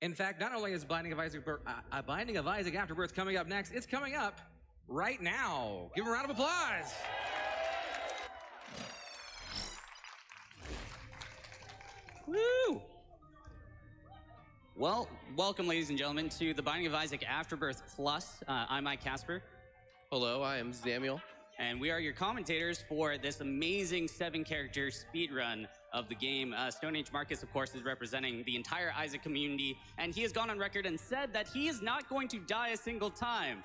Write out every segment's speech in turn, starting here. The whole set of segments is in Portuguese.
In fact, not only is Binding of Isaac Afterbirth coming up next, it's coming up right now. Give him a round of applause. Woo! Well, welcome, ladies and gentlemen, to the Binding of Isaac Afterbirth Plus. I'm Mike Casper. Hello, I am Samuel. And we are your commentators for this amazing 7-character speedrun of the game. Stone Age Marcus, of course, is representing the entire Isaac community, and he has gone on record and said that he is not going to die a single time.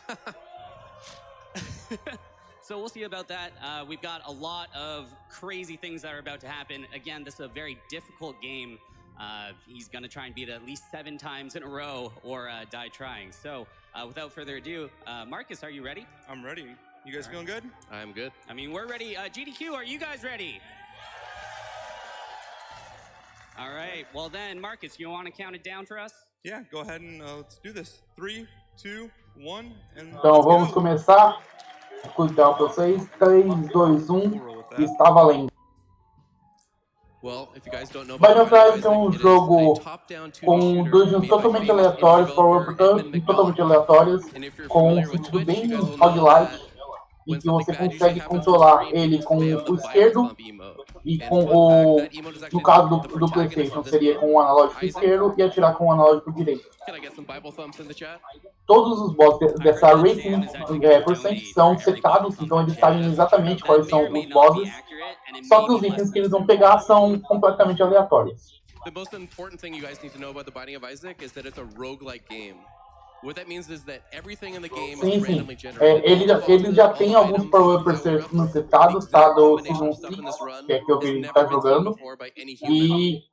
So we'll see about that. We've got a lot of crazy things that are about to happen. Again, this is a very difficult game. He's going to try and beat it at least 7 times in a row or die trying. So without further ado, Marcus, are you ready? I'm ready. You guys feeling good? I'm good. I mean, we're ready. GDQ, are you guys ready? All right. Well then, Marcus, you want to count it down for us? Yeah, go ahead and let's do this. 3, 2, 1, and então vamos começar. Cuidado pra vocês. 3, 2, 1. Está valendo. Well, if you guys don't know Binding about of Isaac é um jogo com dungeons totalmente aleatórios, totalmente aleatórios, com um sentido bem roguelike, e que você consegue controlar ele com o esquerdo e com o... No caso do PlayStation, seria com o analógico esquerdo e atirar com o analógico direito. Todos os bosses dessa Restream % são setados, então eles sabem exatamente quais são os bosses, só que os itens que eles vão pegar são completamente aleatórios. The most important thing you guys need to know about the Binding of Isaac is that it's a roguelike game. What that means is that everything in the game is randomly generated. Ele já tem alguns power-ups setados, tá? Do Season 6, que é que eu vi ele tá jogando. E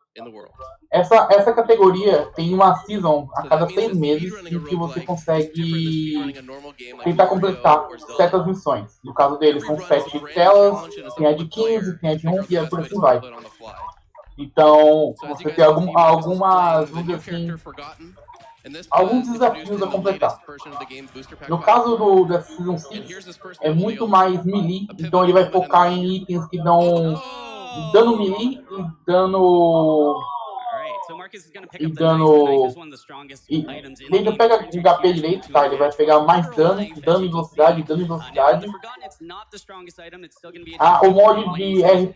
essa categoria tem uma season a cada 6 meses em que você consegue tentar completar certas missões. No caso dele, são 7 telas, tem a de 15, tem a de 1 e por assim vai. Então, você tem algumas, vamos dizer assim, alguns desafios a completar. No caso da Season 6, é muito mais melee, então ele vai focar em itens que dão dano melee e dano... Ele pega o HP direito, tá? Ele vai pegar mais dano e velocidade, o mod de R+,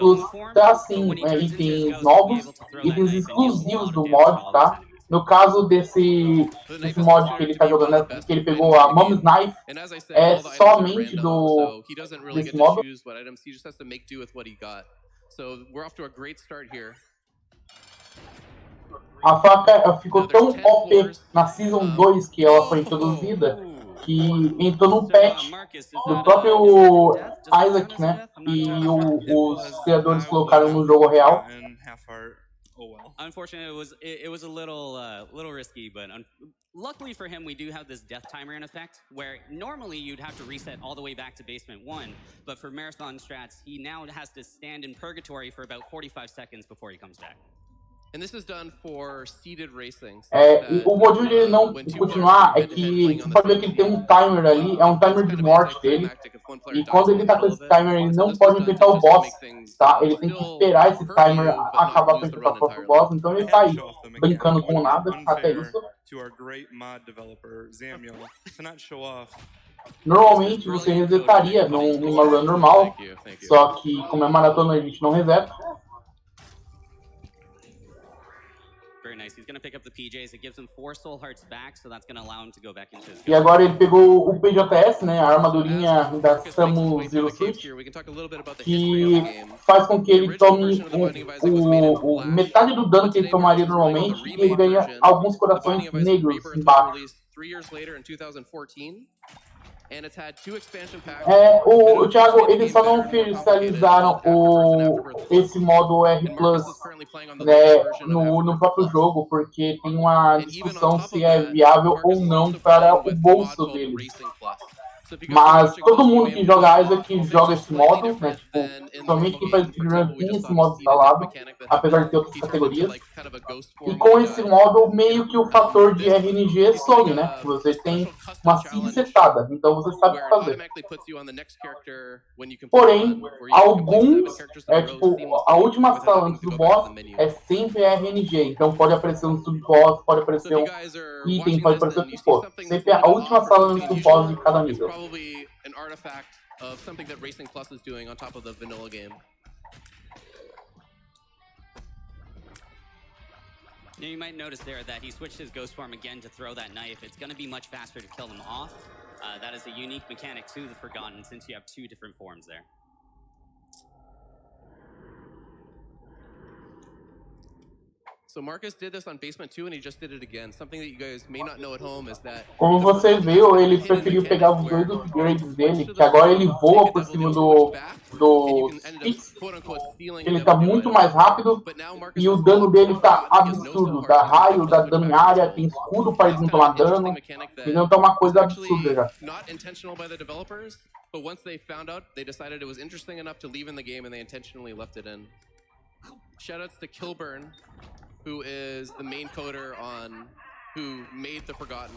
tá assim, itens novos, itens exclusivos do mod, tá? No caso desse mod que ele tá jogando, que ele pegou a Mom's Knife, é somente desse modo. A faca ficou tão OP na Season 2 que ela foi introduzida, que entrou no patch do próprio Isaac, né? E os criadores colocaram no jogo real. Unfortunately, it was a little risky, but luckily for him, we do have this death timer in effect, where normally you'd have to reset all the way back to basement 1, but for marathon strats, he now has to stand in purgatory for about 45 seconds before he comes back. And this is done for seated racing. O motivo de ele não continuar é que você pode ver que ele tem um timer ali, é um timer de morte dele. E quando ele tá com esse timer, ele não pode enfrentar o boss, tá? Ele tem que esperar esse timer acabar pra enfrentar o próprio boss. Então ele tá aí, brincando com nada, até isso. Normalmente você resetaria numa run normal, só que como é maratona a gente não reseta. E agora ele pegou o PJS, né, a armadurinha da Samus Zero Suit, que faz com que ele tome metade do dano que ele tomaria normalmente e ele ganha alguns corações negros embaixo. O Thiago, eles só não oficializaram esse modo R+, né, no próprio jogo, porque tem uma discussão se é viável ou não para o bolso deles. Mas todo mundo que joga Isaac joga esse modo, né? Tipo, somente quem faz speedrun tem esse modo instalado, apesar de ter outras categorias. E com esse modo, meio que o fator de RNG some, né? Você tem uma seed setada, então você sabe o que fazer. Porém, alguns, tipo, a última sala antes do boss é sempre RNG, então pode aparecer um sub-boss, pode aparecer um item, pode aparecer o que for. Sempre a última sala antes do boss de cada nível. An artifact of something that Racing Plus is doing on top of the vanilla game. Now you might notice there that he switched his ghost form again to throw that knife. It's going to be much faster to kill them off. That is a unique mechanic to the Forgotten since you have two different forms there. So Marcus did this on Basement 2 and he just did it again. Something that you guys may not know at home is that... Como você viu, ele preferiu pegar os dois upgrades dele, que agora ele voa por cima do Spix. Ele tá muito mais rápido e o dano dele tá absurdo. Dá raio, dá dano em área, tem escudo para ele não tomar dano. Então tá uma coisa absurda já. Not intentional by the developers, but once they found out, they decided it was interesting enough to leave in the game and they intentionally left it in. Shoutouts to Kilburn, who is the main coder on who made the Forgotten.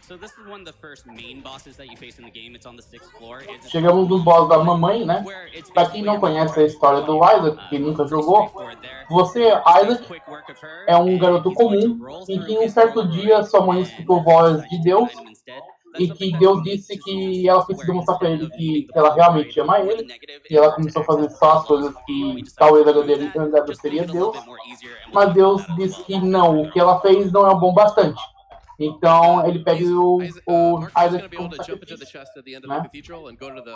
So this is one of the first main bosses that you face in the game. It's on the 6th floor. Chegamos no boss da mamãe, né? Pra quem não conhece a história do Isaac, que nunca jogou, Isaac é um garoto comum em que um certo dia sua mãe escutou voz de Deus e que Deus disse que ela precisou mostrar pra ele que ela realmente ama ele, e ela começou a fazer só as coisas que talvez agradeceria a Deus, mas Deus disse que não, o que ela fez não é bom bastante. Então ele pega o Isaac como sacrifício, né?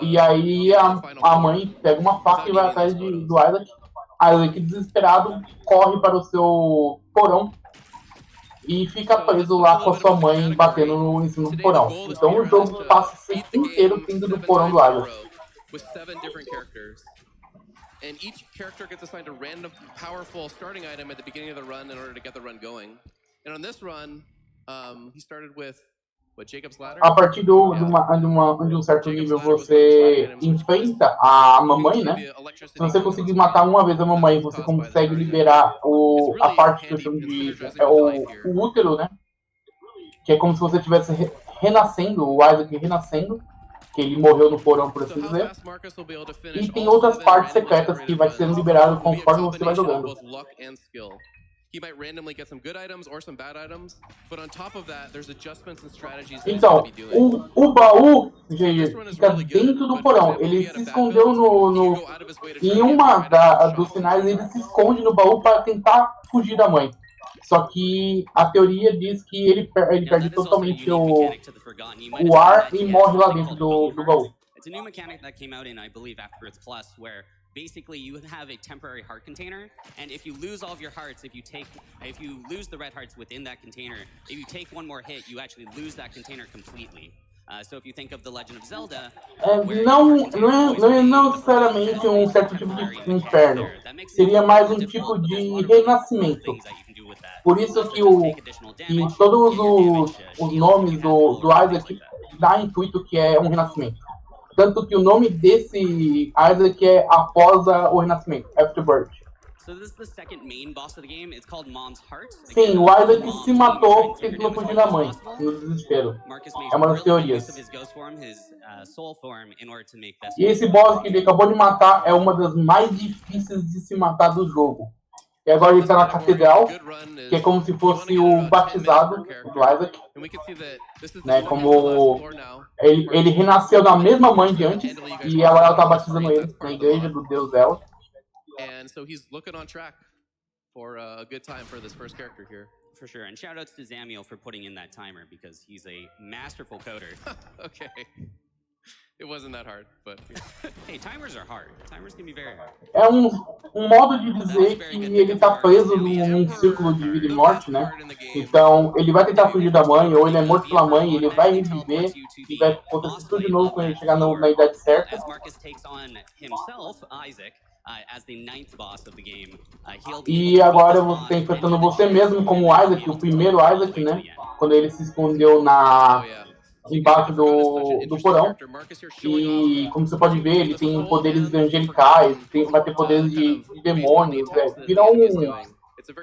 E aí a mãe pega uma faca e vai atrás do Isaac. Isaac, desesperado, corre para o seu porão e fica preso lá com a sua mãe batendo em cima do porão. Então o jogo passa o tempo inteiro dentro do porão do Isaac. And each character gets assigned a random powerful starting item at the beginning of the run in order to get the run going. And on this run, he started with Jacob's Ladder. A partir de um certo nível você enfrenta a mamãe, né? Se você conseguir matar uma vez a mamãe, você consegue liberar a parte que eu chamo de o útero, né? Que é como se você estivesse renascendo, o Isaac renascendo, que ele morreu no porão, por assim dizer. E tem outras partes secretas que vai sendo liberado conforme você vai jogando. Então, o baú, gente, fica dentro do porão. Ele se escondeu em uma dos finais, ele se esconde no baú para tentar fugir da mãe. Só que a teoria diz que ele perde totalmente o ar e morre lá dentro do baú. It's a new mechanic that came out in, I believe, Afterbirth Plus, where basically you have a temporary heart container, and if you lose all of your hearts, if you lose the red hearts within that container, if you take one more hit, you actually lose that container completely. So if you think of the Legend of Zelda, não é necessariamente um certo tipo de inferno. Seria mais um tipo de renascimento. Por isso que todos os nomes do Isaac dá intuito que é um renascimento. Tanto que o nome desse Isaac é após o renascimento, Afterbirth. Sim, o Isaac se matou tentando fugir da mãe, no desespero. É uma das teorias. E esse boss que ele acabou de matar é uma das mais difíceis de se matar do jogo. E agora ele está na catedral, que é como se fosse o batizado do Isaac. Né, como ele renasceu da mesma mãe de antes, e ela está batizando ele na igreja do Deus dela. And so he's looking on track for a good time for this first character here. For sure, and shout outs to Zamiel for putting in that timer because he's a masterful coder. Okay. It wasn't that hard, but... Hey, timers are hard. Timers can be very hard. É um modo de dizer que ele tá preso num círculo de vida e morte, né? Então, ele vai tentar fugir da mãe, ou ele é morto pela mãe, ele vai reviver, e vai acontecer tudo de novo quando ele chegar na idade certa. as the 9th boss of the game. E agora você está enfrentando você mesmo como o Isaac, o primeiro Isaac, né? Quando ele se escondeu embaixo do porão. E como você pode ver, ele tem poderes angelicais, vai ter poderes de demônios. Vira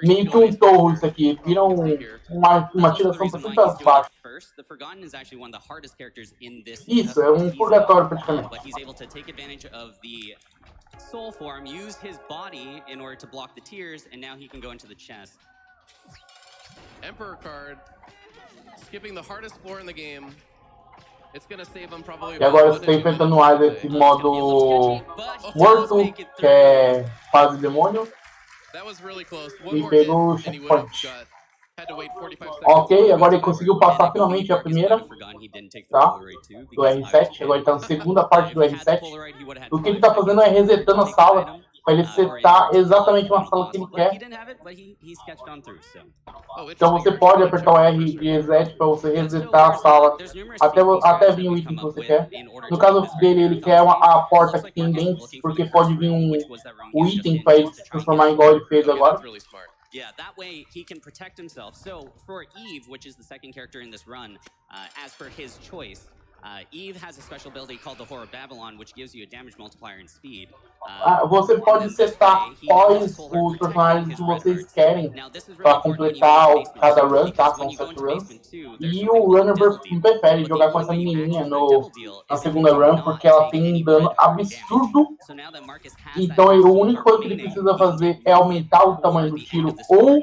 meio que um torro isso aqui, vira uma tiração pra cima pra baixo. Isso, é um purgatório praticamente. Soul form, use his body in order to block the tears, and now he can go into the chest. Emperor card, skipping the hardest floor in the game. It's gonna save him probably. E agora você está enfrentando o Isaac em modo morto, que é fase demônio. E pegou o checkpoint. Ok, agora ele conseguiu passar finalmente a primeira, tá? Do R7, agora ele está na segunda parte do R7. O que ele está fazendo é resetando a sala, para ele setar exatamente uma sala que ele quer. Então você pode apertar o R e reset para você resetar a sala, até vir o item que você quer. No caso dele, ele quer a porta que tem dentes, porque pode vir um item para ele se transformar igual ele fez agora. Yeah, that way he can protect himself. So for Eve, which is the second character in this run, as per his choice, Eve has a special ability called the Horror of Babylon, which gives you a damage multiplier in speed. Você pode setar quais os personagens que vocês querem para completar cada run, tá? São 7 runs. E o runner prefere jogar com essa menininha na segunda run, porque ela tem um dano absurdo. Então a única coisa que ele precisa fazer é aumentar o tamanho do tiro ou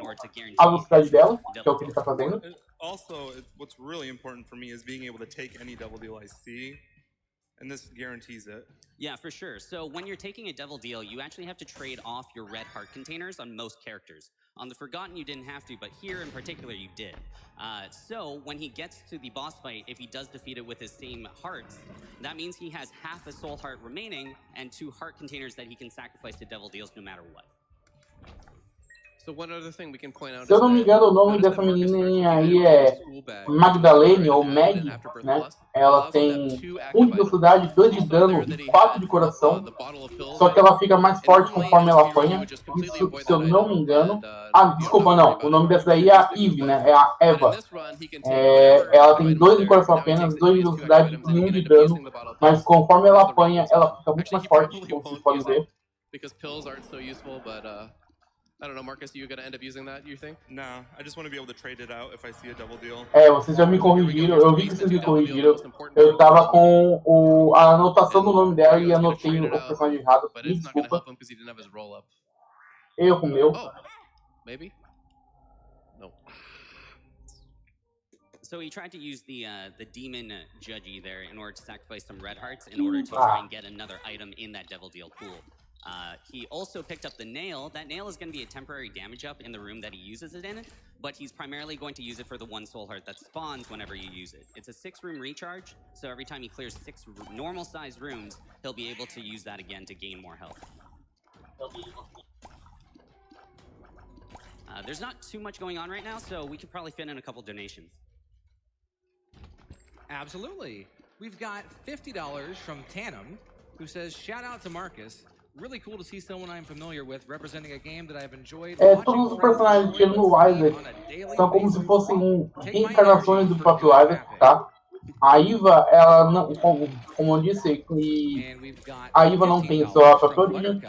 a velocidade dela, que é o que ele está fazendo. Also, what's really important for me is being able to take any double deal I see, and this guarantees it. Yeah, for sure. So when you're taking a devil deal, you actually have to trade off your red heart containers on most characters. On the Forgotten, you didn't have to, but here in particular, you did. So when he gets to the boss fight, if he does defeat it with his same hearts, that means he has half a soul heart remaining and 2 heart containers that he can sacrifice to devil deals no matter what. Se eu não me engano, o nome dessa menininha aí é Magdalene ou Meg, né? Ela tem 1 de velocidade, 2 de dano e 4 de coração. Só que ela fica mais forte conforme ela apanha. Isso, se eu não me engano. Desculpa, não. O nome dessa aí é a Eve, né? É a Eva. Ela tem 2 de coração apenas, 2 de velocidade e 1 de dano. Mas conforme ela apanha, ela fica muito mais forte, como vocês podem ver. I don't know, Marcus, you gonna end up using that, you think? No, I just want to be able to trade it out if I see a double deal. Vocês já me corrigiram, eu vi que vocês me corrigiram. Eu tava com a anotação do nome dela e anotei o personagem errado. Me desculpa. Eu com o meu. Maybe? No. So he tried to use the demon judgy there in order to sacrifice some red hearts in order to try and get another item in that devil deal pool. He also picked up the nail. That nail is going to be a temporary damage up in the room that he uses it in, but he's primarily going to use it for the 1 soul heart that spawns whenever you use it. It's a 6-room recharge, so every time he clears 6 normal-sized rooms, he'll be able to use that again to gain more health. There's not too much going on right now, so we could probably fit in a couple donations. Absolutely. We've got $50 from Tannum, who says, shout out to Marcus. Really cool to see someone I'm familiar with representing a game that I've enjoyed. Todos os personagens que no Isaac são como se fossem reencarnações do próprio Isaac, tá? A Iva, ela não, como eu disse, a Iva não tem sua própria origem.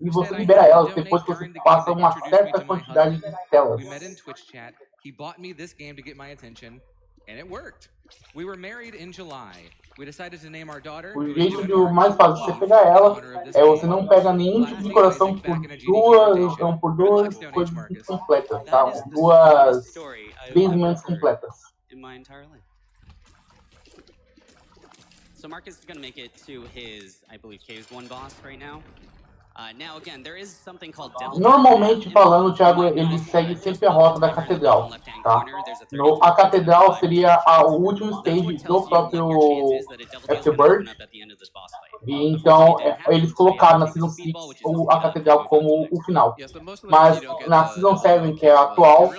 E você libera ela depois que você passa uma certa quantidade de telas. We met in Twitch chat. He bought me this game to get my attention, and it worked. We were married in July. We decided to name our daughter. O jeito mais fácil de você pegar ela é você não pega nenhum tipo de coração por duas coisas completas, tá? 2 basements completas. So Marcus is going to make it to his, I believe, Caves 1 boss right now. Now again, there is something called devil. Normalmente falando, Thiago, ele segue sempre a rota da catedral, tá? A catedral seria o último stage do próprio Afterbirth. E então eles colocaram na Season 6 a catedral como o final. Mas na Season 7, que é a atual,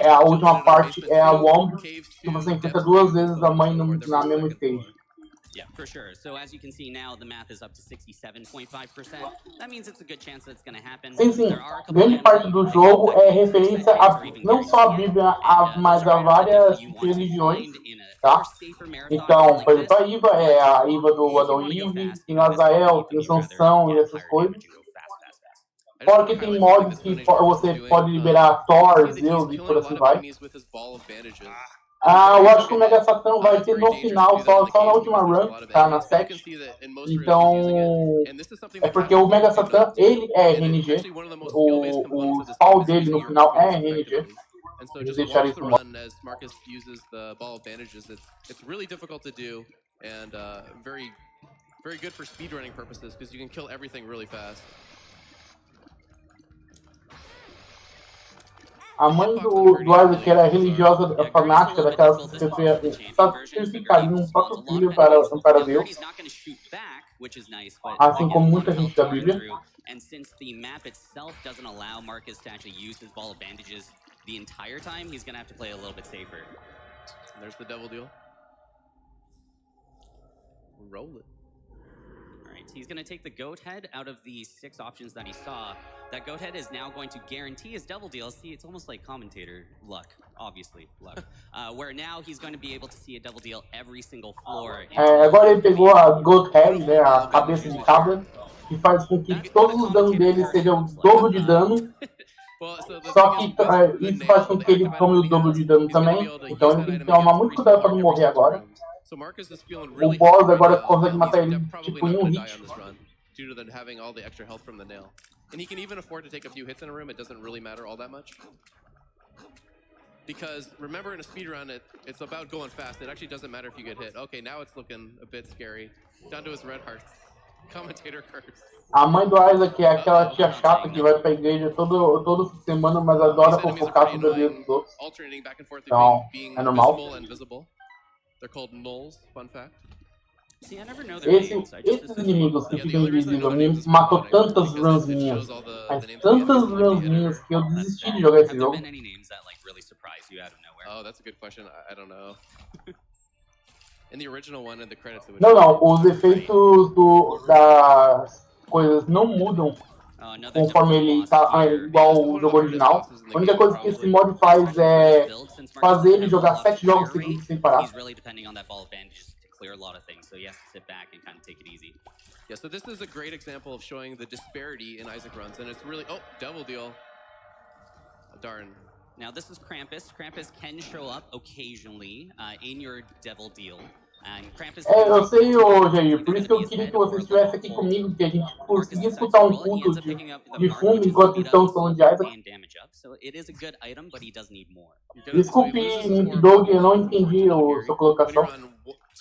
a última parte é a Womb, que você enfrenta 2 vezes a mãe na mesma stage. Yeah, for sure. So as you can see now, the math is up to 67.5%. That means it's a good chance that it's going to happen. Sim, sim. Grande parte do jogo é referência a não só a Bíblia, mas a várias religiões, tá? Então, por exemplo, a Iva é a Iva do Adão e Eve, tem o Azael, tem o Sansão e essas coisas. Fora que tem mods que você pode liberar Thor, Zeus e por assim vai. Eu acho que o Mega Satan vai ter no final, só na última run, tá? Na 7. Então, é porque o Mega Satan, ele é RNG. O spawn dele no final é RNG. Eles deixaram isso no modo. Marcus uses the ball of bandages, it's really difficult to do and very good for speedrunning purposes because you can kill everything really fast. A mãe do Isaac era religiosa, fanática, daquelas que sacrificariam um próprio filho para Deus, assim como muita gente da Bíblia. And since the map itself doesn't allow Marcus to actually use his ball of bandages the entire time, he's going to have to play a little bit safer. There's the double deal. Roll it. All right, he's going to take the goat head out of the 6 options that he saw. That goat head is now going to guarantee his double deal. See, it's almost like commentator luck, obviously luck. Where now he's going to be able to see a double deal every single floor. Agora ele pegou a goat head, né, a cabeça de cabra, que faz com que todos os danos dele sejam o dobro de dano. Só que isso faz com que ele tome o dobro de dano também. Então ele tem que tomar muito cuidado para não morrer agora. O boss agora consegue matar ele tipo em um hit. Due to them having all the extra health from the nail. And he can even afford to take a few hits in a room, it doesn't really matter all that much. Because remember, in a speedrun, it's about going fast. It actually doesn't matter if you get hit. Okay, now it's looking a bit scary. Down to his red hearts. Commentator curse. A mãe do Isaac é aquela tia chata que vai pra igreja toda semana, mas adora fofocar sobre a vida dos outros. Então, é normal. They're called nulls, fun fact. Esses inimigos que ficam invisíveis me matou tantas runs minhas, mas tantas runs minhas que eu desisti de jogar esse jogo. Oh, that's a good question. I don't know. In the original one, in the credits, it would... Não, os efeitos das coisas não mudam conforme ele tá igual o jogo original. A única coisa que esse mod faz é fazer ele jogar 7 jogos seguidos sem parar. Clear a lot of things, so he has to sit back and kind of take it easy. Yeah, so this is a great example of showing the disparity in Isaac runs, and it's really... Oh, double deal. Oh, darn. Now this is Krampus. Krampus can show up occasionally in your devil deal. Eu sei, Jair, por isso que eu queria que você estivesse aqui comigo, que a gente conseguisse escutar um culto de fundo enquanto estamos falando de Isaac. Desculpe, Nick Dog, eu não entendi a sua colocação.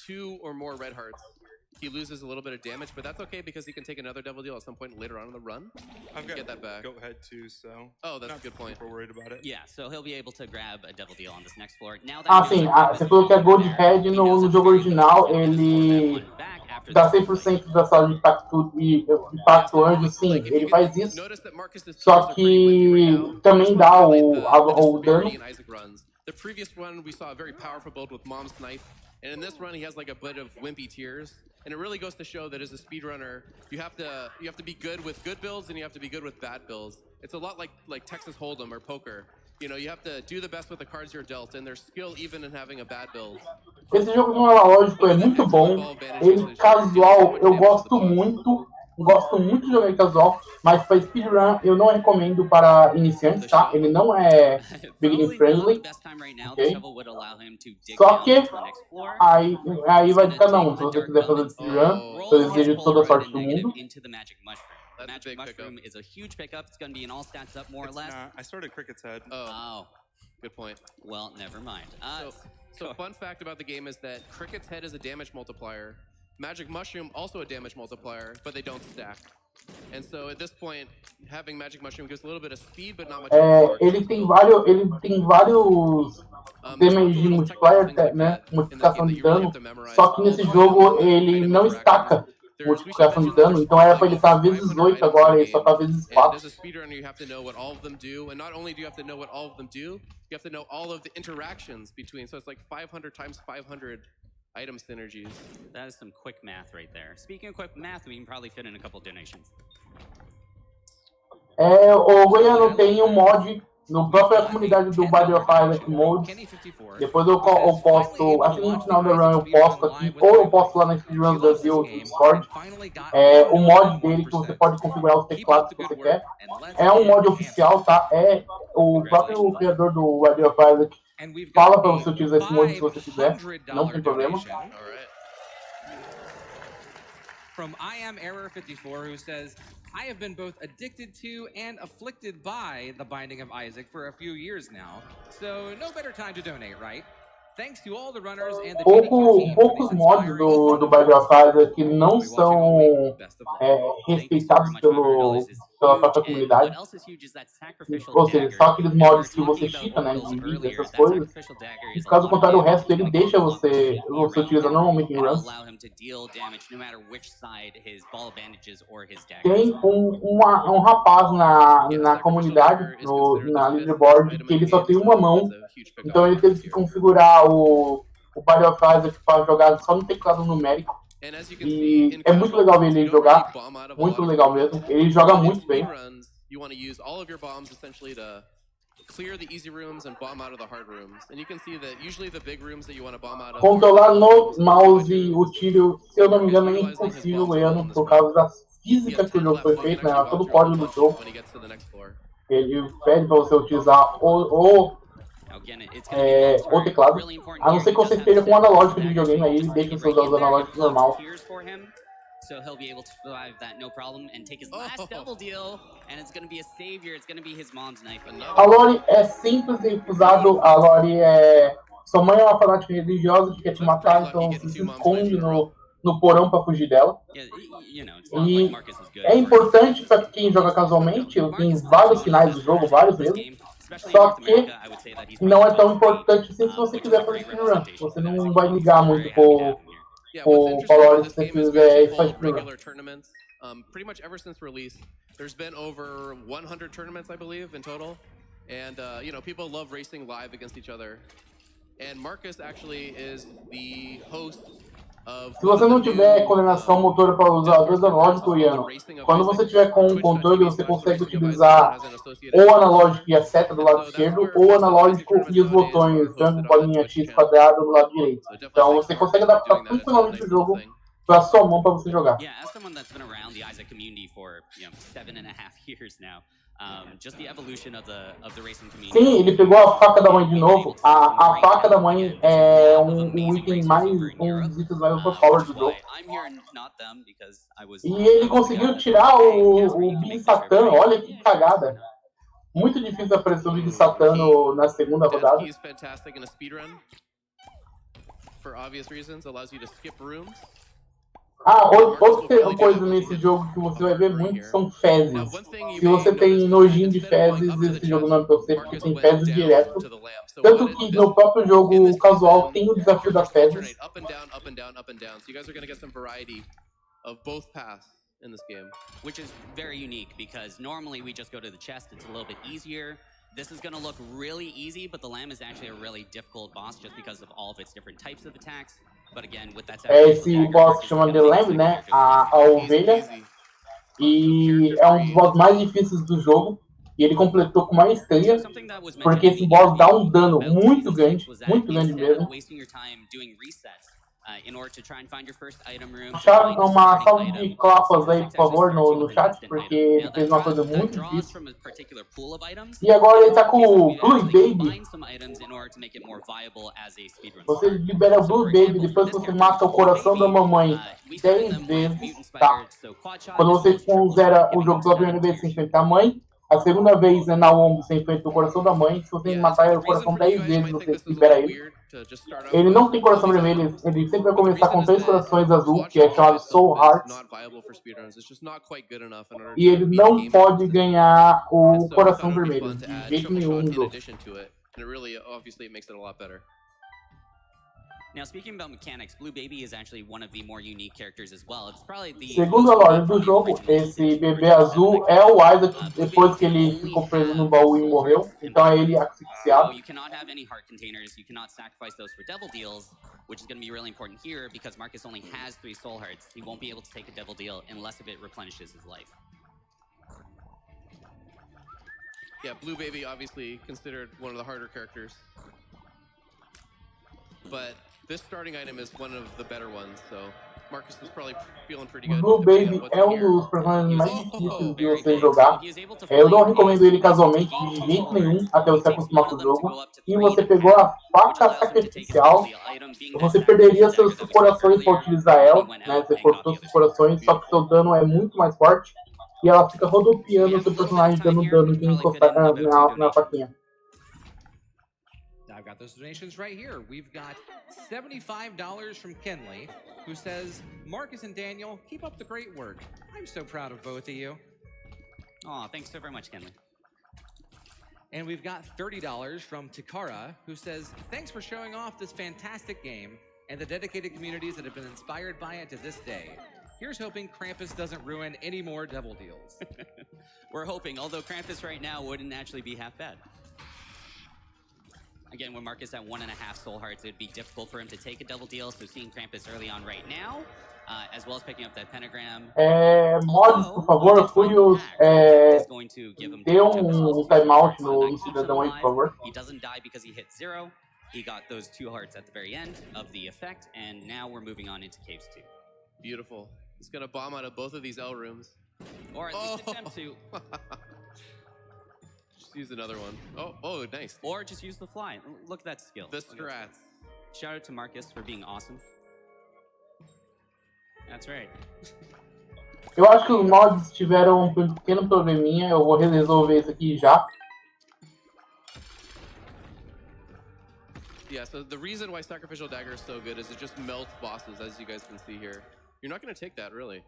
2 or more red hearts, he loses a little bit of damage, but that's okay because he can take another double deal at some point later on in the run. I've got get that back. Goat head too, so. Oh, that's a good point. We're worried about it. Yeah, so he'll be able to grab a double deal on this next floor. Now sim, você falou que a Gold Head no jogo original ele dá 100% da saúde de impacto anjo, sim, ele faz isso. Só que também dá o dano. The previous run we saw a very powerful build with Mom's Knife, and in this run he has like a bit of wimpy tears, and it really goes to show that as a speedrunner you have to be good with good builds and you have to be good with bad builds. It's a lot like Texas Hold'em or poker. You know, you have to do the best with the cards you're dealt, and there's skill even in having a bad build. Esse jogo no analógico é muito bom, ele casual eu gosto muito de jogar em casual, mas para speedrun eu não recomendo para iniciantes, tá? Ele não é beginner friendly, ok? Só que aí vai de cada um. Se você quiser fazer speedrun, eu desejo toda a sorte do mundo. The magic mushroom is a huge pickup. It's going to be in all stats up more or less. I started Cricket's head. Oh. Good point. Well, never mind. So fun fact about the game is that Cricket's head is a damage multiplier. Magic Mushroom also a damage multiplier, but they don't stack. And so at this point, having Magic Mushroom gives a little bit of speed, but not much. Ele tem vários damage multiplier, né? Multiplicação de dano. Só que nesse jogo ele não estaca multiplicação de dano, então era pra ele estar vezes 8 agora, ele só tá vezes 4. As a speedrunner, you have to know what all of them do, and not only do you have to know what all of them do, you have to know all of the interactions between. So it's like 500 times 500 item synergies. That is some quick math right there. Speaking of quick math, we can probably fit in a couple donations. O Goiano tem um mod no própria comunidade do Body of Isaac Modes. Depois eu posto, assim no final da run eu posto aqui, ou eu posto lá na Speedruns Brasil no Discord. O mod dele que você pode configurar os teclados que você quer. É um mod oficial, tá? É o próprio criador do Body of Isaac fala para você utilizar esse mod se você quiser, não tem problema. From I am Error54, who says, I have been both addicted to and afflicted by the Binding of Isaac for a few years now, so no better time to donate, right? Thanks to all the runners and the poucos mods do Binding of Isaac que não são respeitados pela própria comunidade. Ou seja, só aqueles mods que você cheata, né, de vida, essas coisas. E caso contrário, o resto dele deixa você utilizar normalmente em runs. Tem um rapaz na comunidade, na leaderboard, que ele só tem uma mão, então ele teve que configurar o Body of Isaac para jogar só no teclado numérico. E é muito legal ver ele jogar, muito legal mesmo. Ele joga muito bem. Controlar no mouse o tiro, se eu não me engano, é impossível, por causa da física que o jogo foi feito, né? Todo o código do jogo. Ele pede para você utilizar o teclado, a não ser que você esteja com o analógico de videogame, aí ele deixa você usar os analógicos normal. So he'll be able to survive that no problem and take his last double deal, and it's going to be a savior. It's going to be his mom's knife. A Lori é simples de usado. A Lori sua mãe é uma fanática religiosa que quer te matar, então você se esconde no porão para fugir dela. E é importante para quem joga casualmente. Tem vários finais do jogo, vários mesmo. Só que não é tão importante assim se você quiser fazer speedrun. Você não vai ligar muito o valor se você quiser fazer speedrun. Pretty much ever since release, there's been over 100 tournaments, I believe, in total. And, people love racing live against each other. And Marcus actually is the host. Se você não tiver coordenação motora para usar dois analógicos, Iano, quando você tiver com um controle, você consegue utilizar ou analógico e a seta do lado esquerdo, ou analógico e os botões, tanto bolinha X quadrado do lado direito. Então você consegue adaptar funcionalmente o jogo para sua mão para você jogar. Sim, ele pegou a faca da mãe de novo. A faca da mãe é um item dos itens mais overpowered do jogo. E ele conseguiu tirar o Big Satan. Olha que cagada. Muito difícil aparecer o Big Satan na segunda rodada. Outra coisa nesse jogo que você vai ver muito são fezes. Se você tem nojinho de fezes, esse jogo não é pra você, porque tem fezes direto. Tanto que no próprio jogo casual tem o desafio das fezes. In this game, which is very unique because normally we just go to the chest. It's a little bit easier. This is going to look really easy, but the lamb is actually a really difficult boss just because of all of its different types of attacks. But again, with that esse boss que chama de lamb, né? A ovelha. E é um dos boss mais difíceis do jogo. E ele completou com maestria, porque esse boss dá um dano muito grande mesmo. Uma salva de clapas aí, por favor, no chat, porque ele fez uma coisa muito difícil. E agora ele tá com o Blue Baby. Você libera o Blue Baby depois que você mata o coração da mamãe 10 vezes, tá? Quando você zera o jogo pela primeira vez, você enfrenta a mãe. A segunda vez é na ombro, você enfrenta o coração da mãe. Se você matar o coração 10 vezes, você libera ele. Ele não tem coração vermelho, ele sempre vai começar com 3 corações azul, que é chamado Soul Hearts. E ele não pode ganhar o coração vermelho, de jeito nenhum no jogo. Now, speaking about mechanics, Blue Baby is actually one of the more unique characters as well. It's probably the Segundo a lore do jogo, esse bebê azul é o Isaac depois que ele ficou preso no baú e morreu. Então é ele asfixiado. You cannot have any heart containers. You cannot sacrifice those for devil deals. which is going to be really important here because Marcus only has 3 soul hearts. He won't be able to take a double deal unless it replenishes his life. Yeah, Blue Baby obviously considered one of the harder characters. But this starting item is one of the better ones, so Marcus was probably feeling pretty good. Blue Baby é dos personagens mais difíceis de você jogar. Eu não recomendo ele casualmente de jeito nenhum até você acostumar com o jogo. E você pegou a faca sacrificial, você perderia seus corações para utilizar ela, né? Você cortou seus corações, só que seu dano é muito mais forte. E ela fica rodopiando o seu personagem, dando dano em quem encostar na faquinha. I've got those donations right here. We've got $75 from Kenley, who says, Marcus and Daniel, keep up the great work. I'm so proud of both of you. Aw, thanks so very much, Kenley. And we've got $30 from Takara, who says, thanks for showing off this fantastic game and the dedicated communities that have been inspired by it to this day. Here's hoping Krampus doesn't ruin any more double deals. We're hoping, although Krampus right now wouldn't actually be half bad. Again, with Marcus at 1.5 soul hearts, it would be difficult for him to take a double deal, so seeing Krampus early on right now, as well as picking up that pentagram. Mods, por favor, Furious, dê timeout no cidadão aí, por favor. He doesn't die because he hit 0. He got those 2 hearts at the very end of the effect, and now we're moving on into Caves 2. Beautiful. He's gonna bomb out of both of these L rooms. Or at least attempt to. Just use another one. Oh, nice. Or just use the fly. Look at that skill. The strats. Shout out to Marcus for being awesome. That's right. Eu acho que os mods tiveram um pequeno probleminha. Eu vou resolver isso aqui já. Yeah, so the reason why Sacrificial Dagger is so good is it just melts bosses, as you guys can see here. You're not going to take that, really.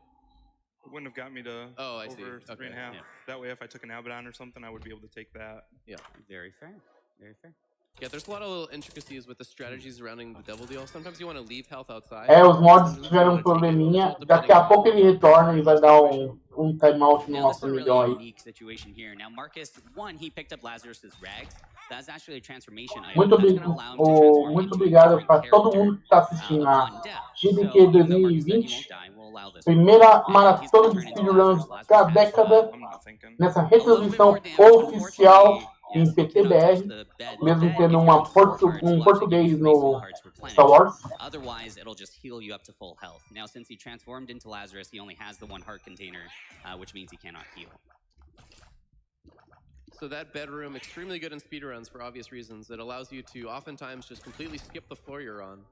It wouldn't have got me to over 3.5. Yeah. That way, if I took an Abaddon or something, I would be able to take that. Yeah. Very fair. Very fair. Yeah, there's a lot of little intricacies with the strategies surrounding the double deal. Sometimes you want to leave health outside. Os mods tiveram um probleminha. Daqui a pouco ele retorna e vai dar timeout no nosso amigão aí. Unique situation here. Now Marcus, he picked up Lazarus's rags. That's actually a transformation item. Muito obrigado para todo mundo que está assistindo a AGDQ2020, primeira maratona de speedruns da década, nessa retransmissão oficial em PT-BR, mesmo tendo um português no Star Wars. Otherwise, it'll just heal you up to full health. Now, since he transformed into Lazarus, he only has the 1 heart container, which means he cannot heal. So that bedroom, extremely good in speedruns for obvious reasons. It allows you to oftentimes just completely skip the floor you're on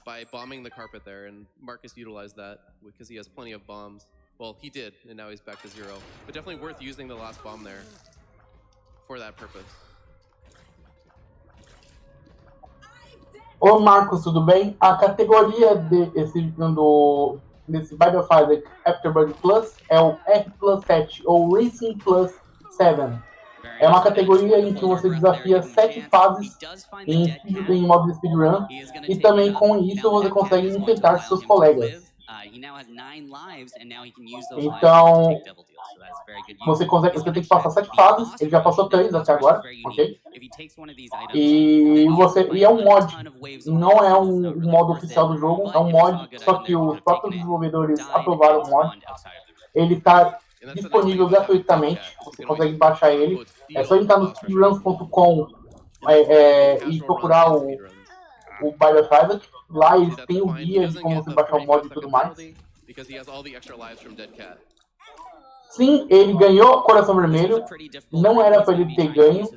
by bombing the carpet there, and Marcus utilized that because he has plenty of bombs. Well, he did, and now he's back to 0. But definitely worth using the last bomb there for that purpose. Ô Marcos, tudo bem? A categoria desse Bible Fighter Afterbirth Plus é o R+7 ou Racing Plus 7. É uma categoria em que você desafia 7 fases em modo de speedrun e também com isso você consegue enfrentar seus colegas. Então, você tem que passar 7 fases, ele já passou 3 até agora, ok? E é um mod, não é um modo oficial do jogo, é um mod, só que os próprios desenvolvedores aprovaram o mod. Ele está disponível gratuitamente, você consegue baixar ele. É só entrar no speedruns.com e procurar o Bible Fighter. Lá eles têm o guia de como você baixar o mod e tudo mais. Sim, ele ganhou Coração Vermelho. Não era para ele ter ganho,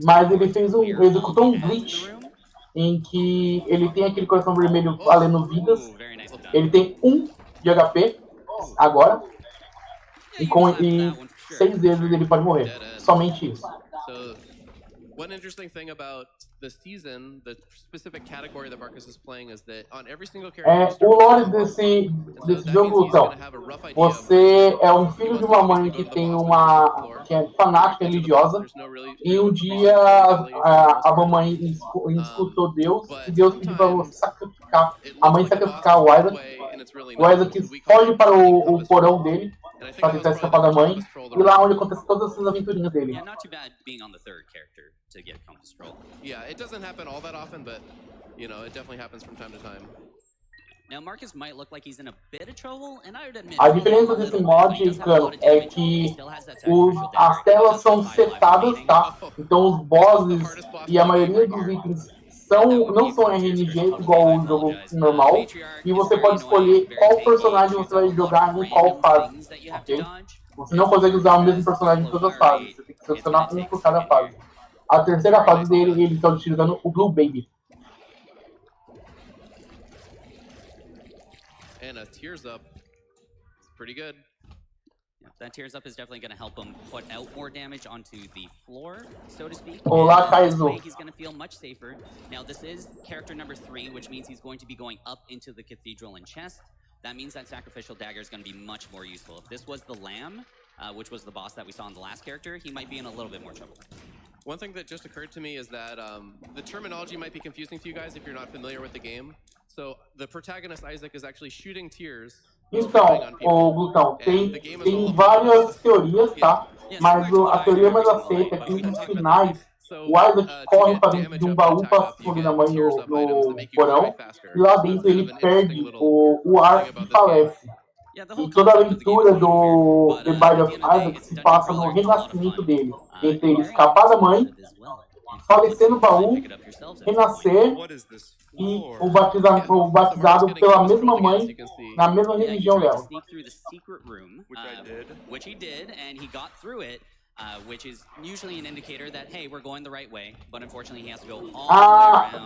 mas ele executou um glitch em que ele tem aquele Coração Vermelho valendo vidas. Ele tem 1 de HP agora. E 6 vezes ele pode morrer. Somente isso. One interesting thing about the season, the specific category that Marcus is playing is that on every single character. O lore desse jogo, então, você é um filho de uma mãe que que é fanática religiosa, e um dia a mamãe escutou Deus e Deus pediu para você sacrificar. A mãe sacrificar o Isaac foge para o porão dele para tentar escapar da mãe, e lá onde acontece todas essas aventurinhas dele. to get compass roll. Yeah, it doesn't happen all that often, but you know, it definitely happens from time to time. Now Marcus might look like he's in a bit of trouble, and I would admit. A diferença desse mod, Cano, é que as telas são setadas, tá? Então os bosses e a maioria dos itens não são RNG igual o jogo normal. E você pode escolher qual personagem você vai jogar em qual fase, ok? Você não consegue usar o mesmo personagem em todas as fases. Você tem que selecionar um por cada fase. A terceira fase dele, ele está utilizando o Blue Baby. And a tears up. It's pretty good. Yeah, that tears up is definitely going to help him put out more damage onto the floor, so to speak. Olá, Kaizo. He's going to feel much safer. Now, this is character number 3, which means he's going to be going up into the cathedral and chest. That means that sacrificial dagger is going to be much more useful. If this was the lamb, which was the boss that we saw in the last character, he might be in a little bit more trouble. One thing that just occurred to me is that the terminology might be confusing to you guys if you're not familiar with the game. So the protagonist Isaac is actually shooting tears. Então, Glutão, tem várias teorias, tá? Mas a teoria mais aceita é que nos finais o Isaac corre para dentro de um baú para esconder na mãe no porão e lá dentro ele perde o ar e falece. E toda a aventura do The Binding of Isaac se passa no renascimento dele, entre ele escapar da mãe, falecer no baú, renascer e o batizado pela mesma mãe na mesma religião dela.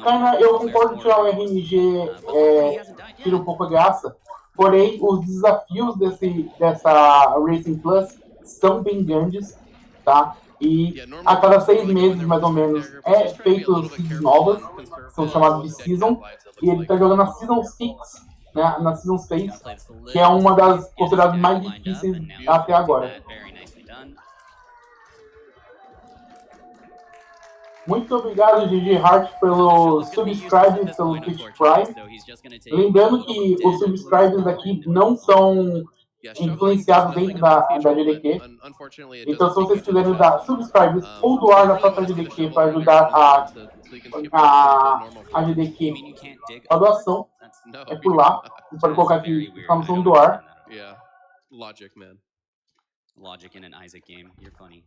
Cara, eu concordo que o RNG tira um pouco a graça, porém os desafios dessa Racing Plus são bem grandes, tá? E a cada 6 meses, mais ou menos, é feito seasons novas, são chamadas de Season, e ele tá jogando na Season 6, né, na Season 6, que é uma das consideradas mais difíceis até agora. Muito obrigado, GG Hart, pelo subscribe e pelo Twitch Prime. Lembrando que os subscribers aqui não são influenciados dentro da AGDQ. Então, se vocês quiserem dar subscribers ou doar na própria AGDQ para ajudar a AGDQ, a doação é por lá. Você pode colocar aqui a função doar. Logic, man. Logic in an Isaac game. You're funny.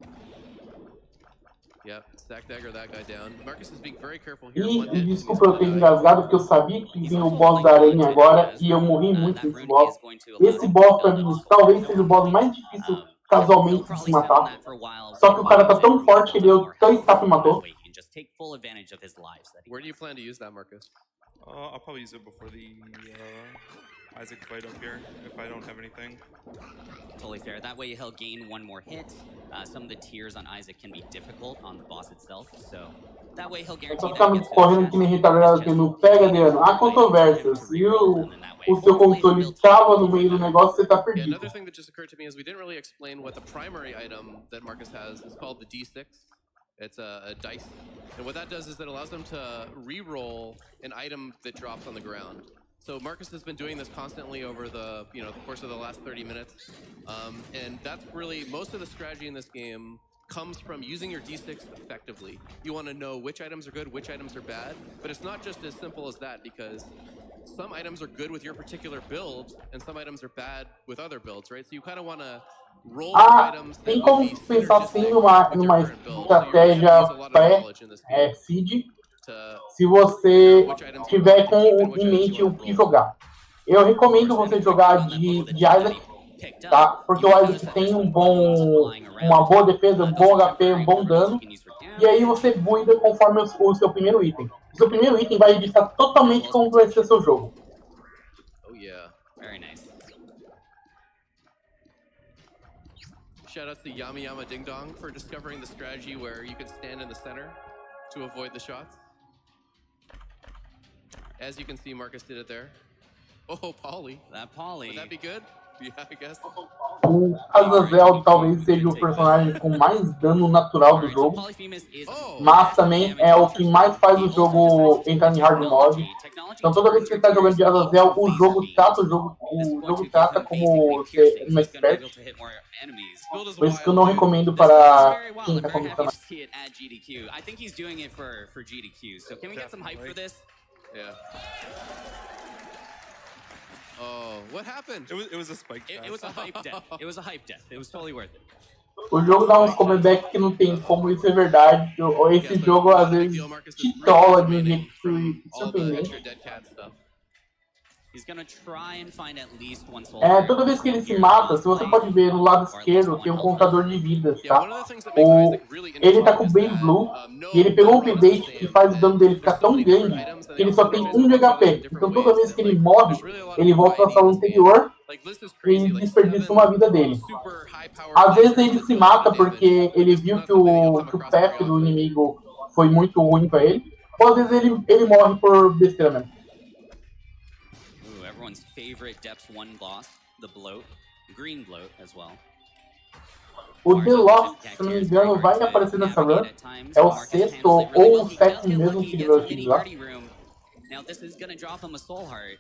Yeah, stack dagger that guy down. Marcus is being very careful here. E desculpa eu ter engasgado, porque eu sabia que vinha o boss da aranha agora e eu morri muito nesse boss. Esse boss pra mim talvez seja o boss mais difícil casualmente de se matar. Só que o cara tá tão forte que ele deu 3 tapas e matou. Where do you plan to use that, Marcus? I'll probably use it before the Isaac fight up here, if I don't have anything. Totally fair. That way he'll gain 1 more hit. Some of the tiers on Isaac can be difficult on the boss itself, so that way he'll guarantee that he gets correndo que nem retardado que não pega, Adriano. Há controvérsias. Se o seu controle trava no meio do negócio, você tá perdido. Another thing that just occurred to me is we didn't really explain what the primary item that Marcus has is called the D6. It's a dice. And what that does is it allows them to re-roll an item that drops on the ground. So Marcus has been doing this constantly over the course of the last 30 minutes. And that's really, most of the strategy in this game comes from using your D6 effectively. You want to know which items are good, which items are bad, but it's not just as simple as that, because some items are good with your particular build, and some items are bad with other builds, right? So you kind of want to roll items that tem como pensar assim numa estratégia pré-seed, se você tiver em mente o que jogar. Eu recomendo você jogar de Isaac, tá? Porque o Isaac tem uma boa defesa, um bom HP, um bom dano. E aí você builda conforme o seu primeiro item. O seu primeiro item vai ditar totalmente como vai ser seu jogo. Oh yeah, very nice. Shout out to Yama Yama Ding Dong for discovering the strategy where you can stand in the center to avoid the shots. As you can see, Marcus did it there. Oh, Polly. That Polly. Would that be good? Yeah, I guess. O Azazel talvez seja o personagem com mais dano natural do jogo, mas também é o que mais faz o jogo entrar em hard mode. Então toda vez que você está jogando de Azazel, o jogo trata como ser um expert. Por isso que eu não recomendo para quem está começando. I think he's doing it for GDQ. So can we get some hype for this? Yeah. Oh, what happened? It was a spike. It was a hype death. It was a hype death. It was totally worth it. O jogo dá uns comeback que não tem como isso é verdade. Esse jogo às vezes te trola de um jeito surpreendente. Toda vez que ele se mata, se você pode ver no lado esquerdo, tem um contador de vidas, tá? Ele tá com o Base Blue e ele pegou um update que faz o dano dele ficar tão grande que ele só tem 1 de HP. Então toda vez que ele morre, ele volta pra sala anterior e desperdiça uma vida dele. Às vezes ele se mata porque ele viu que o path do inimigo foi muito ruim pra ele, ou às vezes ele morre por besteira mesmo. Everyone's favorite Depths 1 boss, the Bloat, Green Bloat as well. O The Lost, se não me engano, vai aparecer nessa run. É o 6º ou o 7º mesmo que ele vai utilizar. Now this is gonna drop him a Soul Heart,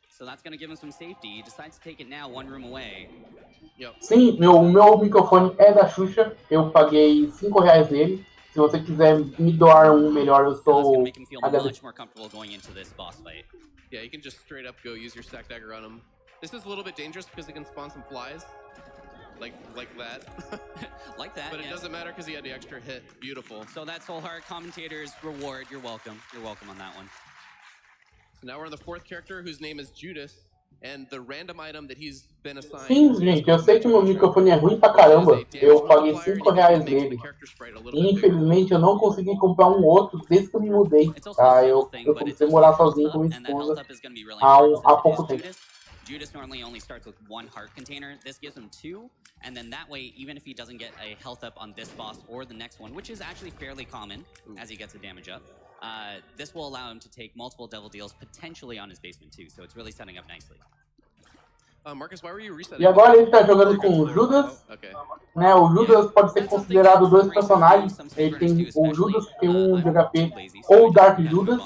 so that's gonna give him some safety. He decides to take it now, 1 room away. Sim, o meu microfone é da Xuxa. Eu paguei R$5 nele. Se você quiser me doar um melhor, eu estou agradecido. Yeah, you can just straight up go use your stack dagger on him. This is a little bit dangerous because it can spawn some flies. Like that. Like that, but it doesn't matter because he had the extra hit. Beautiful. So that Soul Heart commentator's reward. You're welcome. You're welcome on that one. So now we're on the 4th character whose name is Judas. And the random item that he's been assigned. Sim, gente, eu sei que meu microfone é ruim pra caramba. Eu paguei R$5 nele. E infelizmente eu não consegui comprar um outro desde que eu me mudei. Tá? Eu comecei a morar sozinho com minha esposa há pouco tempo. Judas normally only starts with 1 heart container. This gives him 2, and then that way, even if he doesn't get a health up on this boss or the next one, which is actually fairly common as he gets a damage up, this will allow him to take multiple devil deals potentially on his basement too. So it's really setting up nicely. Marcus, why were you resetting? E agora ele tá jogando com o Judas. Né, o Judas pode ser considerado 2 personagens. Ele tem o Judas que tem 1 de HP ou o Dark Judas.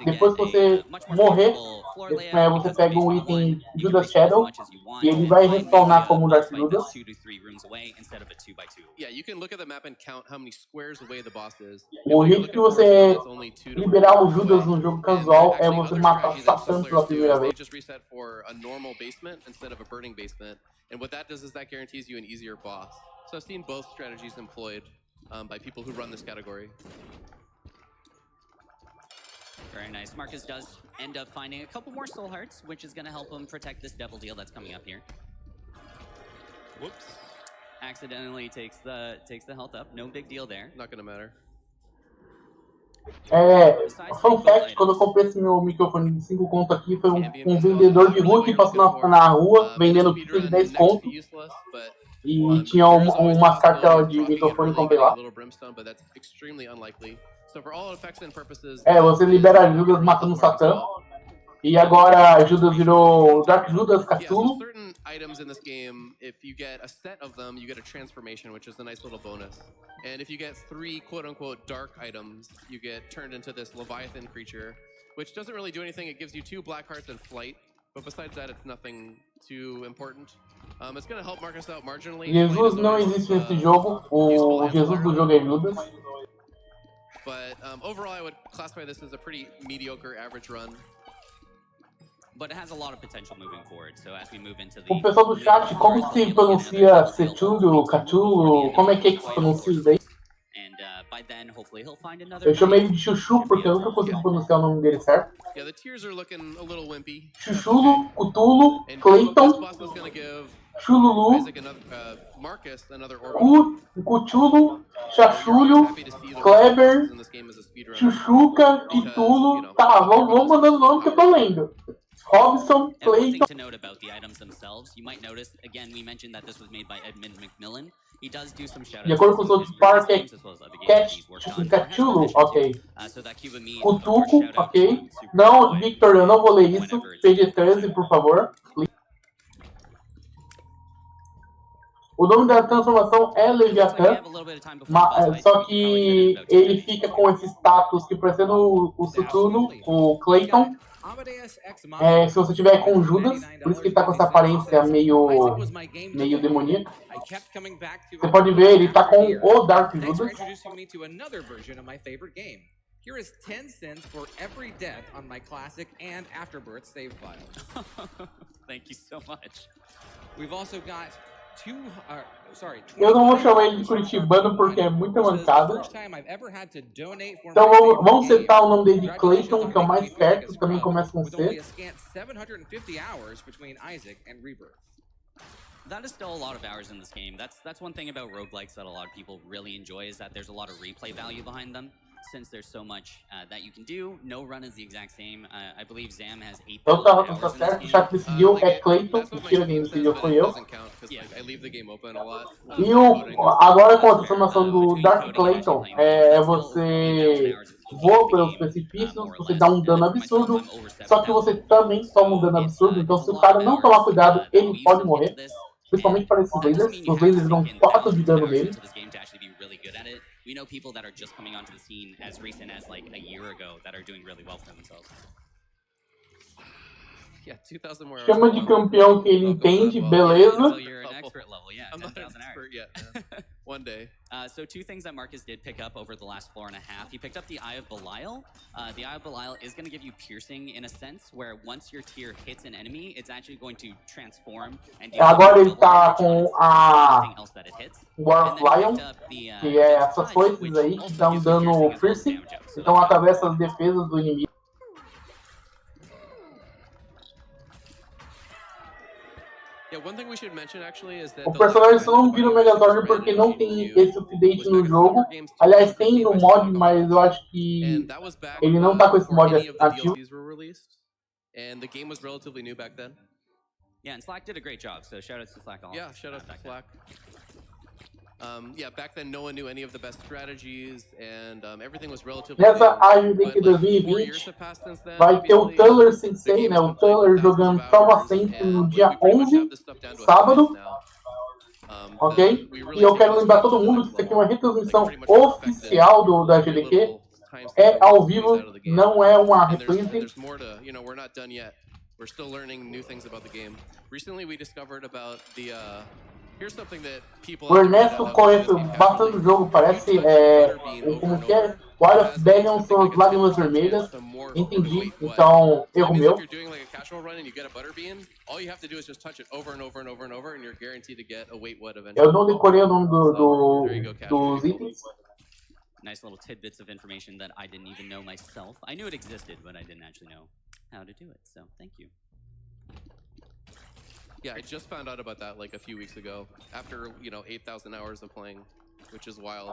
Depois que você morrer, você pega um item Judas Shadow e ele vai respawnar como o Dark Judas. O jeito que você liberar o Judas no jogo casual é você matar o Satã pela primeira vez. And what that does is that guarantees you an easier boss. So I've seen both strategies employed by people who run this category. Very nice. Marcus does end up finding a couple more Soul Hearts, which is going to help him protect this devil deal that's coming up here. Whoops. Accidentally takes the health up. No big deal there. Not going to matter. Fun fact, quando eu comprei esse meu microfone de 5 conto aqui, foi um vendedor de rua que passou na rua vendendo pizza de 10 conto. E tinha umas cartelas de microfone e comprei lá. Você libera Judas matando Satã. E agora Judas virou Dark Judas, Cthulhu. Certain items in this game, if you get a set of them, you get a transformation, which is a nice little bonus. And if you get 3 quote-unquote dark items, you get turned into this Leviathan creature, which doesn't really do anything. It gives you 2 black hearts and flight, but besides that, it's nothing too important. It's going to help Marcus out marginally. Jesus não existe nesse jogo. O Jesus do jogo é Judas. But overall, I would classify this as a pretty mediocre average run. But it has a lot of potential moving forward. So as we move into the... O pessoal do chat, como se pronuncia Cthulhu, Cthulhu? Como é que se pronuncia isso daí? By then, hopefully he'll find another... Eu chamei ele de Chuchu porque eu nunca consigo pronunciar o nome dele certo. Yeah, the tiers are looking a little wimpy. Chuchulu, Cthulhu, Clayton, Chululu, Cuchulo, Chachulho, Kleber, Chuchuca, Cthulhu. Tá, vamos mandando nome que eu tô lendo. Robson, Clayton. To note about the items themselves, you might notice again we mentioned that this was made by Edmund McMillan. He does do some shout-outs. De acordo com os outros parques, Cachulo, ok. Cutuco, ok. Não, Victor, eu não vou ler isso. PG-13, por favor. O nome da transformação é Leviatã, só que ele fica com esse status que parecendo o Sutuno, o Clayton. Se você tiver com Judas, por isso que ele tá com essa aparência meio demoníaca. Você pode ver, ele tá com o Dark Judas. Here is 10 cents for every death on my classic and Afterbirth save file. Thank you so much. We've also got eu não vou chamar ele de curitibano porque é muita mancada. Então vamos setar o nome dele de Clayton, que é o mais perto, também começa com C. That is still a lot of hours in this game. That's one thing about roguelikes that a lot of people really enjoy is that there's a lot of replay value behind them. Since there's so much that you can do, no run is the exact same. I believe Zam has 8. Então tá certo, o chat decidiu é Clayton, mentira, quem decidiu foi eu. E agora com a transformação do Dark Clayton, você voa pelos precipícios, você dá um dano absurdo, só que você também toma um dano absurdo, então se o cara não tomar cuidado, ele pode morrer. Principalmente para esses lasers, os lasers dão 4 de dano nele. We know people that are just coming onto the scene as recent as like a year ago that are doing really well for themselves. Yeah, 2,000 more. Chama de campeão que ele entende, beleza. So you're an expert level, yeah. I'm not an expert yet, man. One day. So two things that Marcus did pick up over the last floor and a half. He picked up the Eye of Belial. The Eye of Belial is going to give you piercing in a sense, where once your tier hits an enemy, it's actually going to transform and do agora ele tá com a War Lion, que é essas coisas aí que dão dano piercing, então atravessa as defesas do inimigo. O personagem só não vira o Megazord porque não tem esse update no jogo. Aliás, tem no mod, mas eu acho que ele não tá com esse mod ativo. Yeah, and Slack did a great job, so shout out to Slack. Yeah, shout out to Slack. Yeah, back then no one knew any of the best strategies and everything was relatively Nessa AGDQ2020 vai ter o Taylor Sensei, né? O Taylor jogando Trauma Center no dia 11, sábado. Ok? E eu quero lembrar todo mundo que isso aqui é uma retransmissão oficial da AGDQ. É ao vivo, não é uma reprise. We're still learning new things about the game. Recently we discovered about the here's something that people o Ernesto conhece bastante o jogo, parece como que é? Wild of Bellion são as lágrimas vermelhas. Entendi, então erro meu. Eu não decorei o nome dos itens. Nice little tidbits of information that I didn't even know myself. I knew it existed, but I didn't actually know how to do it. So, thank you. Yeah, I just found out about that like a few weeks ago. After, 8,000 hours of playing, which is wild.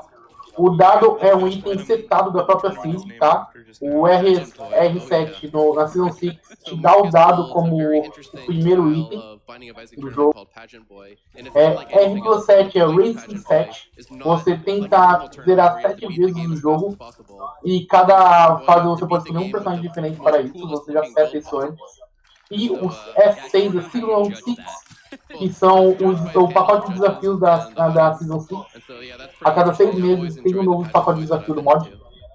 O dado é um item setado da própria Sim, tá? O R7 na Season 6 te dá o dado como o primeiro item do jogo. R+7 é Racing 7. Você tenta zerar 7 vezes o jogo. E cada fase você pode escolher um personagem diferente para isso. Você já seta isso antes. E os S6 da Season 6, que são o pacote de desafios da Season 6. A cada 6 meses tem um novo pacote de desafio do mod.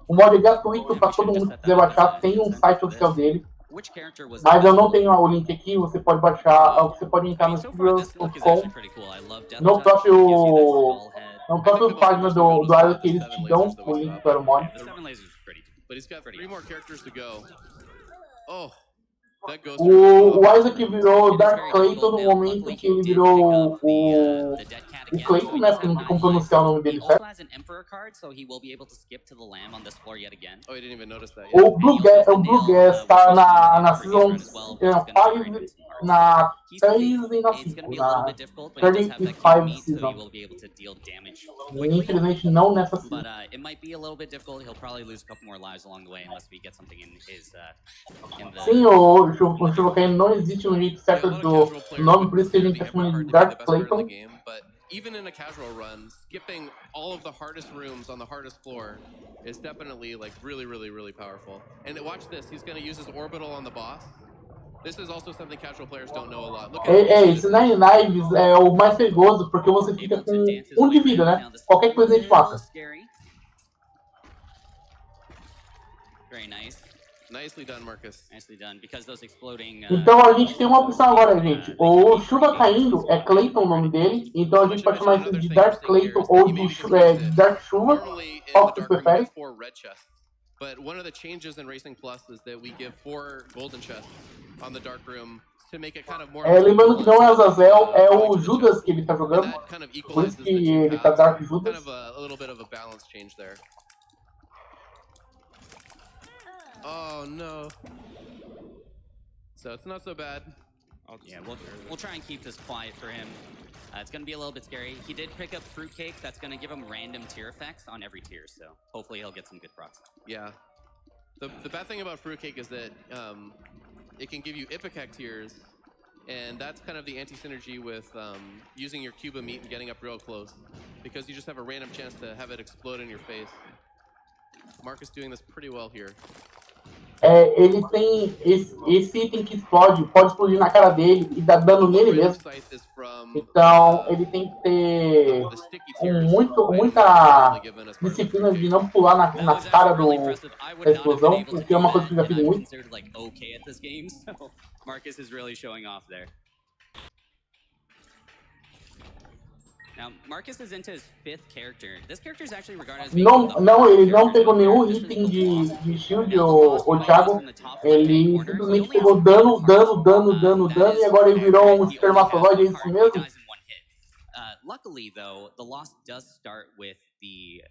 O mod é gratuito para todo mundo que quiser baixar, tem um site oficial dele. Mas eu não tenho o link aqui, você pode baixar, você pode entrar no speedruns.com, no próprio página do Isaac que eles te dão o link para o mod. O Isaac virou Dark Clayton no momento que ele virou o Clayton, né? Porque não tem como pronunciar o nome dele, certo? O Blue Gas tá na Season 5, na 3 e na 5, na 35 Season. E infelizmente não nessa Season. Sim, o Chuvocaine não existe no jeito certo do nome, por isso que a gente tá chamando de Dark Clayton. Even in a casual run, skipping all of the hardest rooms on the hardest floor is definitely like really, really, really powerful. And watch this, he's going to use his orbital on the boss. This is also something casual players don't know a lot. Look Esse Nine Lives é o mais perigoso porque você fica com um de vida, né? Qualquer coisa a gente mata. Very nice. Nicely done, Marcus. Nicely done, because those exploding, então a gente tem uma opção agora, gente. O Chuva Caindo é Clayton o nome dele. Então a gente pode chamar isso de Dark Clayton ou de Dark Chuva. Qual que você prefere? But one of the changes in Racing Plus is that we give 4 golden chests on the Dark Room to make it kind of more... lembrando que não é o Azazel, é o Judas que ele tá jogando. Por isso que ele tá Dark Judas. Kind of a little bit of a balance change there. Oh no. So it's not so bad. Yeah, we'll try and keep this quiet for him. It's going to be a little bit scary. He did pick up Fruitcake. That's going to give him random tier effects on every tier, so hopefully he'll get some good procs. Yeah. The bad thing about Fruitcake is that it can give you Ipecac tiers, and that's kind of the anti-synergy with using your Cuba meat and getting up real close, because you just have a random chance to have it explode in your face. Marcus doing this pretty well here. Ele tem esse item que explode, pode explodir na cara dele e dar dano nele mesmo. Então ele tem que ter muita disciplina de não pular na cara da explosão, o que é uma coisa que eu já fiz muito. Marcus is really showing off there. Now, Marcus is into his 5th character. This character is actually regarded as being ele não pegou nenhum item de shield, o Thiago. Ele simplesmente pegou dano, e agora ele virou um espermatozoide, é isso mesmo? Luckily, though, the Lost does start with the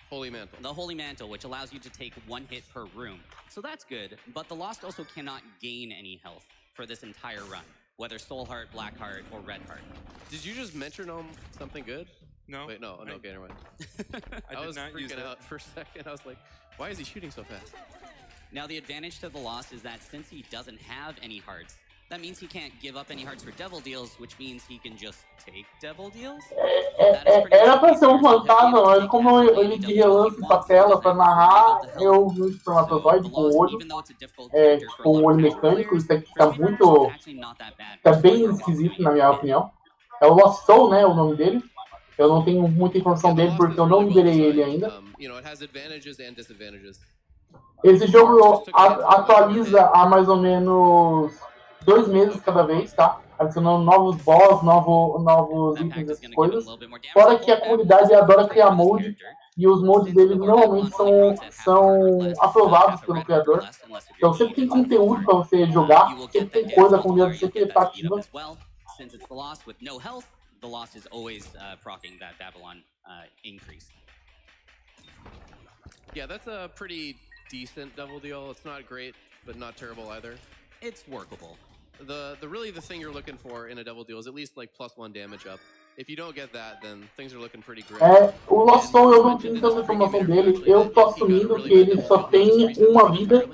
Holy Mantle. The Holy Mantle, which allows you to take 1 hit per room. So that's good, but the Lost also cannot gain any health for this entire run, whether Soul Heart, Black Heart, or Red Heart. Did you just metronome something good? No. Wait, no, okay, never mind. I was freaking out for a second. I was like, why is he shooting so fast? Now, the advantage to the Lost is that since he doesn't have any hearts, that means he can't give up any hearts for Devil Deals, which means he can just take Devil Deals. Era pra ser um fantasma, mas como ele de relance pra tela pra narrar, eu vi o espermatozoide com o olho, com o olho mecânico, isso aqui tá bem esquisito na minha opinião. É o Lost Soul, né, o nome dele. Eu não tenho muita informação dele porque eu não liberei ele ainda. Esse jogo atualiza há mais ou menos 2 meses cada vez, tá? Adicionando novos boss, novos itens, essas coisas. Fora que a comunidade adora criar molde, e os moldes deles normalmente são aprovados pelo criador. Então sempre tem conteúdo para você jogar, sempre tem coisa, a comunidade sempre está ativa. The Lost is always proccing that Babylon increase. Yeah, that's a pretty decent Devil Deal. It's not great, but not terrible either. It's workable. The thing you're looking for in a Devil Deal is at least like +1 damage up. If you don't get that, then things are looking pretty great. O Lost Soul eu não tenho tanta informação dele. Eu tô assumindo que ele só tem uma vida,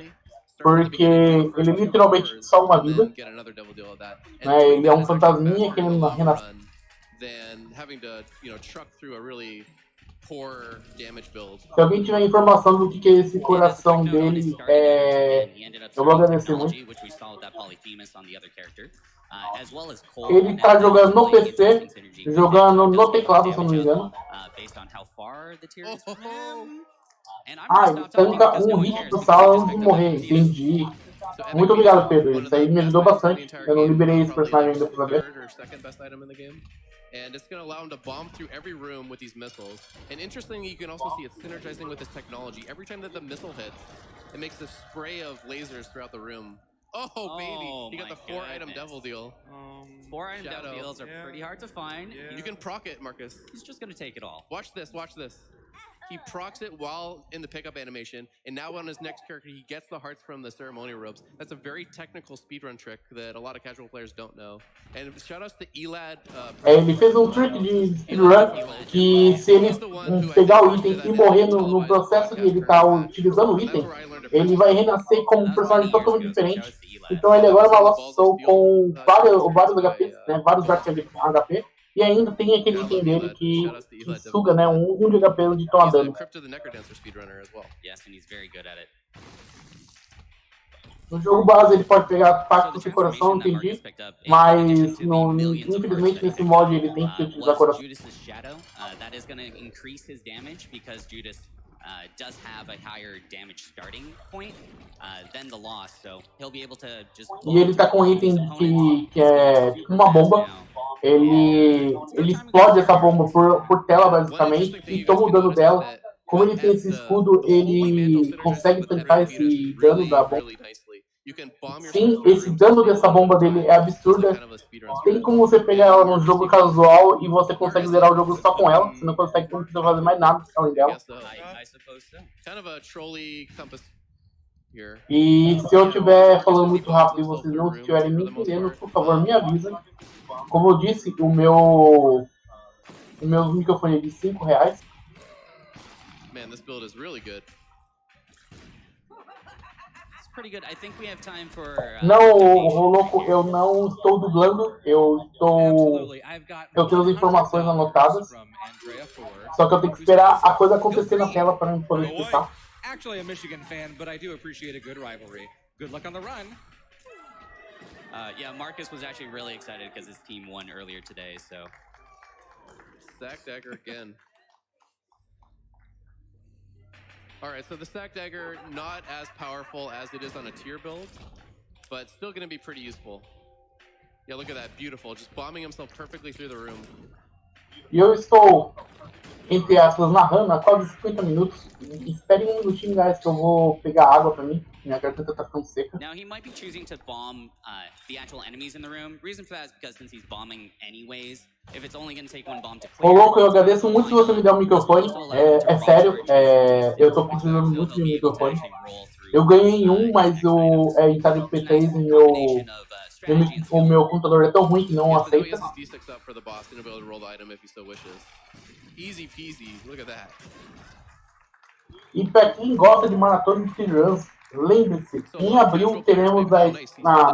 porque ele literalmente só uma vida. Ele é um fantasminha querendo renascer. Than having to, truck through a really poor damage build. Se alguém tiver informação do que é esse coração dele, eu vou agradecer muito. Ele tá jogando no PC, jogando no teclado, se eu não me engano. Ele tanca um hit pro sala antes de morrer, entendi. Muito obrigado, Pedro. Isso aí me ajudou bastante. Eu não liberei esse personagem ainda pra ver. And it's going to allow him to bomb through every room with these missiles. And interestingly, you can also see it's synergizing with this technology. Every time that the missile hits, it makes a spray of lasers throughout the room. Oh, baby! He got the 4-item Devil Deal. 4-item Devil Deals are pretty hard to find. Yeah. You can proc it, Marcus. He's just going to take it all. Watch this, watch this. He procs it while in the pickup animation, and now on his next character, he gets the hearts from the ceremonial robes. That's a very technical speedrun trick that a lot of casual players don't know. And shoutouts to Elad. Ele fez um trick de speedrun que se ele pegar o item e morrer no processo de ele estar utilizando o item, ele vai renascer como um personagem totalmente diferente. Então ele agora é uma Lost Soul com vários HPs, né, vários Dark HP. E ainda tem aquele item dele que suga, né, um de HP de tomar dano. No jogo base ele pode pegar parte do seu coração, entendi. Mas infelizmente nesse mod ele tem que utilizar coração. Judas's shadow, that is going to increase his damage because Judas does have a higher damage starting point than the loss, so he'll be able to just. E ele tá com um item que é tipo uma bomba. Ele explode essa bomba por tela basicamente e toma o dano dela. Como ele tem esse escudo, ele consegue tancar esse dano da bomba. Sim, esse dano dessa bomba dele é absurda. Tem como você pegar ela no jogo casual e você consegue zerar o jogo só com ela. Você não consegue fazer mais nada além dela. E se eu estiver falando muito rápido e vocês não estiverem me entendendo, por favor, me avisa. Como eu disse, o meu microfone é de R$5. Man, this build is really good. Pretty good. I think we have time for, não, louco, eu não estou dublando, eu tenho as informações anotadas, só que eu tenho que esperar a coisa acontecer na tela para eu poder explicar. Actually a Michigan fan, but I do appreciate a good rivalry. Good luck on the run. Yeah, Marcus was actually really excited because his team won earlier today, so. Stack dagger again. Alright, so the stack dagger, not as powerful as it is on a tier build, but still going to be pretty useful. Yeah, look at that, beautiful. Just bombing himself perfectly through the room. E eu estou, entre aspas, narrando há quase 50 minutos. Esperem um minutinho, guys, que eu vou pegar água pra mim. Minha garganta tá ficando seca. Now he might be choosing to bomb the actual enemies in the room. Reason for that is because since he's bombing anyways, if it's only going to take one bomb to clear. Ô louco, eu agradeço muito se você me der um microfone. É sério, eu tô precisando muito de um microfone. Eu ganhei um, mas tá de P3 e o meu computador é tão ruim que não aceita. Easy peasy, look at that. E pra quem gosta de maratona de speedruns, lembre-se, em abril teremos na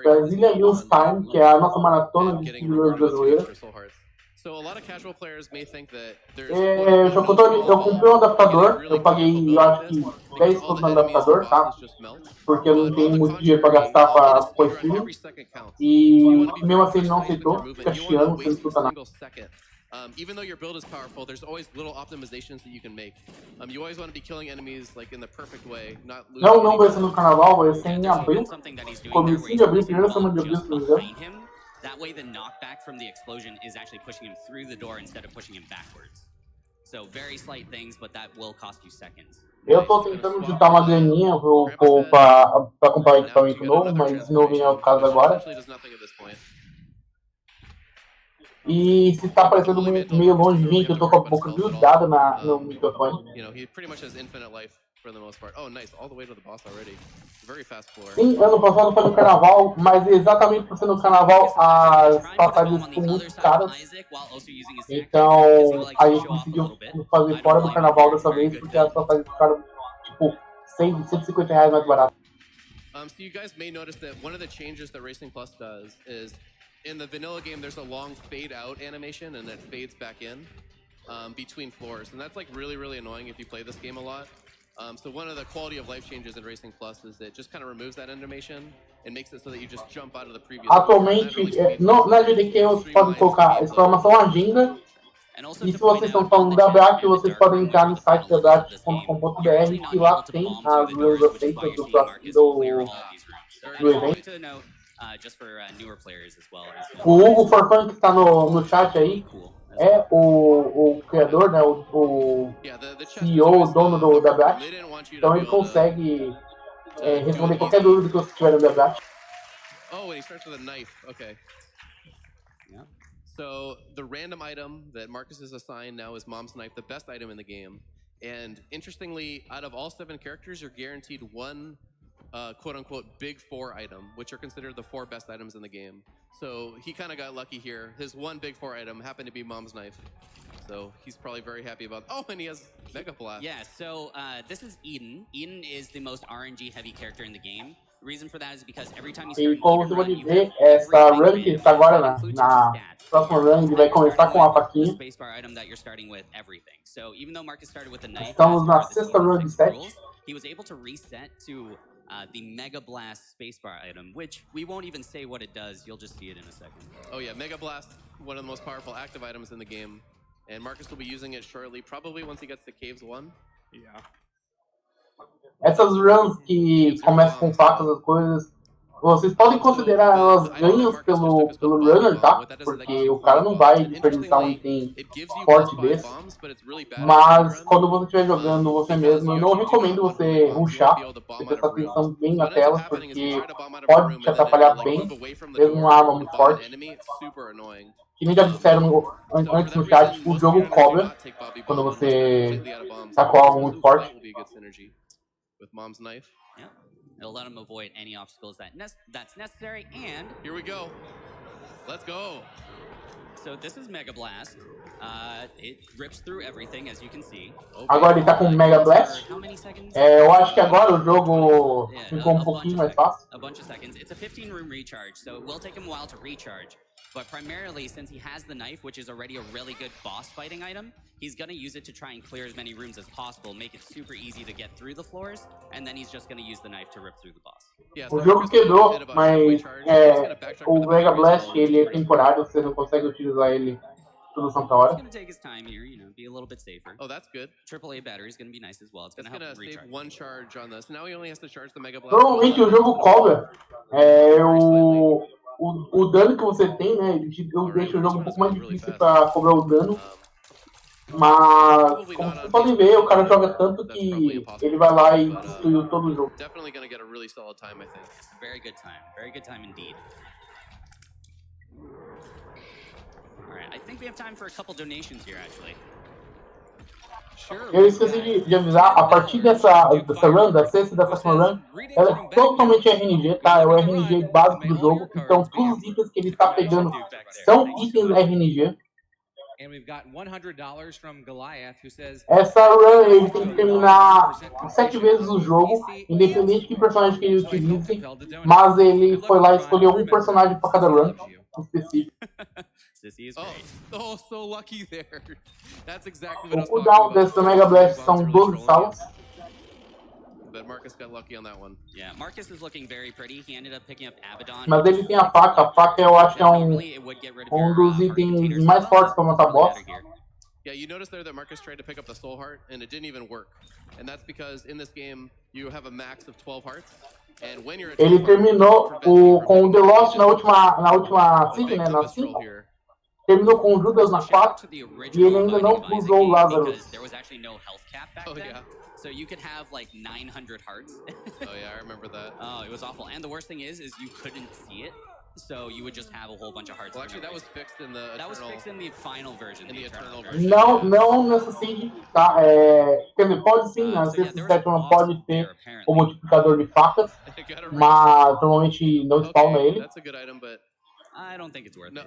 Brasília News Time, que é a nossa maratona de speedruns brasileira. Eu comprei um adaptador, eu paguei, eu acho que 10 conto no adaptador, tá? Porque eu não tenho muito dinheiro pra gastar pra apoiou. E mesmo assim ele não aceitou, fica chiando, sem escuta nada. Even though your build is powerful, there's always little optimizations that you can make. You always want to be killing enemies like in the perfect way, not losing. Não vai ser no carnaval, vai ser em abril. Comecinho de abril, primeira semana de abril, se não me engano. That way the knockback from the explosion is actually pushing him through the door instead of pushing him backwards. So very slight things, but that will cost you seconds. Eu tô tentando juntar uma graninha pra comprar equipamento novo, mas não vem ao caso agora. E se tá parecendo meio longe de mim, que eu tô com a boca grudada no microfone. Sim, ano passado foi no carnaval, mas exatamente por ser no carnaval, as passagens ficam muito caras. Então, a gente decidiu fazer fora do carnaval dessa vez, porque as passagens ficaram, tipo, R$150 mais baratas. So you guys may notice that one of the changes that Racing Plus does is in the vanilla game, there's a long fade out animation and it fades back in between floors. And that's like really, really annoying if you play this game a lot. So one of the quality of life changes in Racing Plus is it just kind of removes that animation and makes it so that you just jump out of the previous. Atualmente, na AGDQ vocês podem colocar exclamação agenda. E se vocês estão falando da BRAC, vocês podem entrar no site da BRAC.com.br, que lá tem as rules aceitas do evento. O Hugo Forfan, que está no chat aí, é o criador, né, o CEO, o dono da BRAC. Então ele consegue responder qualquer dúvida que vocês tiverem da BRAC. Oh, and he starts with a knife. Okay. Yeah. So the random item that Marcus is assigned now is Mom's Knife, the best item in the game. And interestingly, out of all 7 characters, you're guaranteed one quote-unquote big 4 item, which are considered the 4 best items in the game. So he kind of got lucky here. His one big 4 item happened to be Mom's Knife. So he's probably very happy about. Oh, and he has Mega Blast. Yeah, so this is Eden. Eden is the most RNG heavy character in the game. The reason for that is because every time you start E como você pode ver, essa run que está agora na próxima run, ele vai começar com a faquinha. Estamos na 6ª run de 7. He was able to reset to the Mega Blast spacebar item, which we won't even say what it does. You'll just see it in a second. Oh yeah, Mega Blast, one of the most powerful active items in the game. And Marcus will be using it shortly, probably once he gets to Caves 1. Yeah. Essas runs que começam com facas, as coisas, vocês podem considerar elas ganhas pelo runner, tá? Porque o cara não vai desperdiçar um item forte desse. Mas quando você estiver jogando você mesmo, eu não recomendo você rushar. Você prestar atenção bem na tela, porque pode te atrapalhar bem, mesmo uma arma muito forte. Que nem já disseram antes no chat, o jogo cobra quando você tá com algo muito forte. It'll let him avoid any obstacles that's necessary, and here we go. Let's go. So this is Mega Blast. It rips through everything, as you can see. Agora ele tá com Mega Blast. Eu acho que agora o jogo ficou um pouquinho mais fácil. A bunch of seconds. It's a 15-room recharge, so it will take him a while to recharge. But primarily, since he has the knife, which is already a really good boss fighting item, he's going to use it to try and clear as many rooms as possible, make it super easy to get through the floors, and then he's just going to use the knife to rip through the boss. O jogo quebrou, mas o Mega Blast ele é temporário, você não consegue utilizar ele toda santa hora. He's going to take his time here, you know, be a little bit safer. Oh, that's good. AAA battery is going to be nice as well. It's going to help him recharge. Save one charge on this. Now he only has to charge the Mega Blast. Provavelmente o jogo cobra o dano que você tem, né? Eu deixo o jogo um pouco mais difícil para cobrar o dano. Mas, como vocês podem ver, o cara joga tanto que ele vai lá e destruiu todo o jogo. Definitely going to get a really solid time, I think. It's a very good time. Very good time indeed. All right, I think we have time for a couple donations here, actually. Eu esqueci de avisar, a partir dessa run, da sexta e da sétima run, ela é totalmente RNG, tá? É o RNG básico do jogo, então todos os itens que ele tá pegando são itens RNG. Essa run ele tem que terminar 7 vezes o jogo, independente de que personagem que ele utilize, mas ele foi lá e escolheu um personagem para cada run específico. Oh, so lucky there. That's exactly what I was talking about. O cooldown dessa Mega Blast são 12 salas. But Marcus got lucky on that one. Yeah, Marcus is looking very pretty. He ended up picking up Abaddon. Mas ele tem a faca. A faca eu acho que é um dos itens mais fortes para matar boss. Yeah, you notice there that Marcus tried to pick up the Soul Heart and it didn't even work. And that's because in this game you have a max of 12 hearts. And when you're ele terminou com o The Lost na última Sig, né, na 5. Terminou com o Judas na 4 e ele ainda não usou o Lazarus. Oh, yeah. So you could have like 900 hearts. Oh yeah, I remember that. Oh, it was awful. And the worst thing is you couldn't see it. So you would just have a whole bunch of hearts. Well, actually, that was fixed in the That was fixed in the final version. In the eternal version. Não nessa Sig, tá? Quer dizer, pode sim, na sexta e sétima pode ter o multiplicador de facas, mas normalmente não spawna ele. That's a good item, but I don't think it's worth it.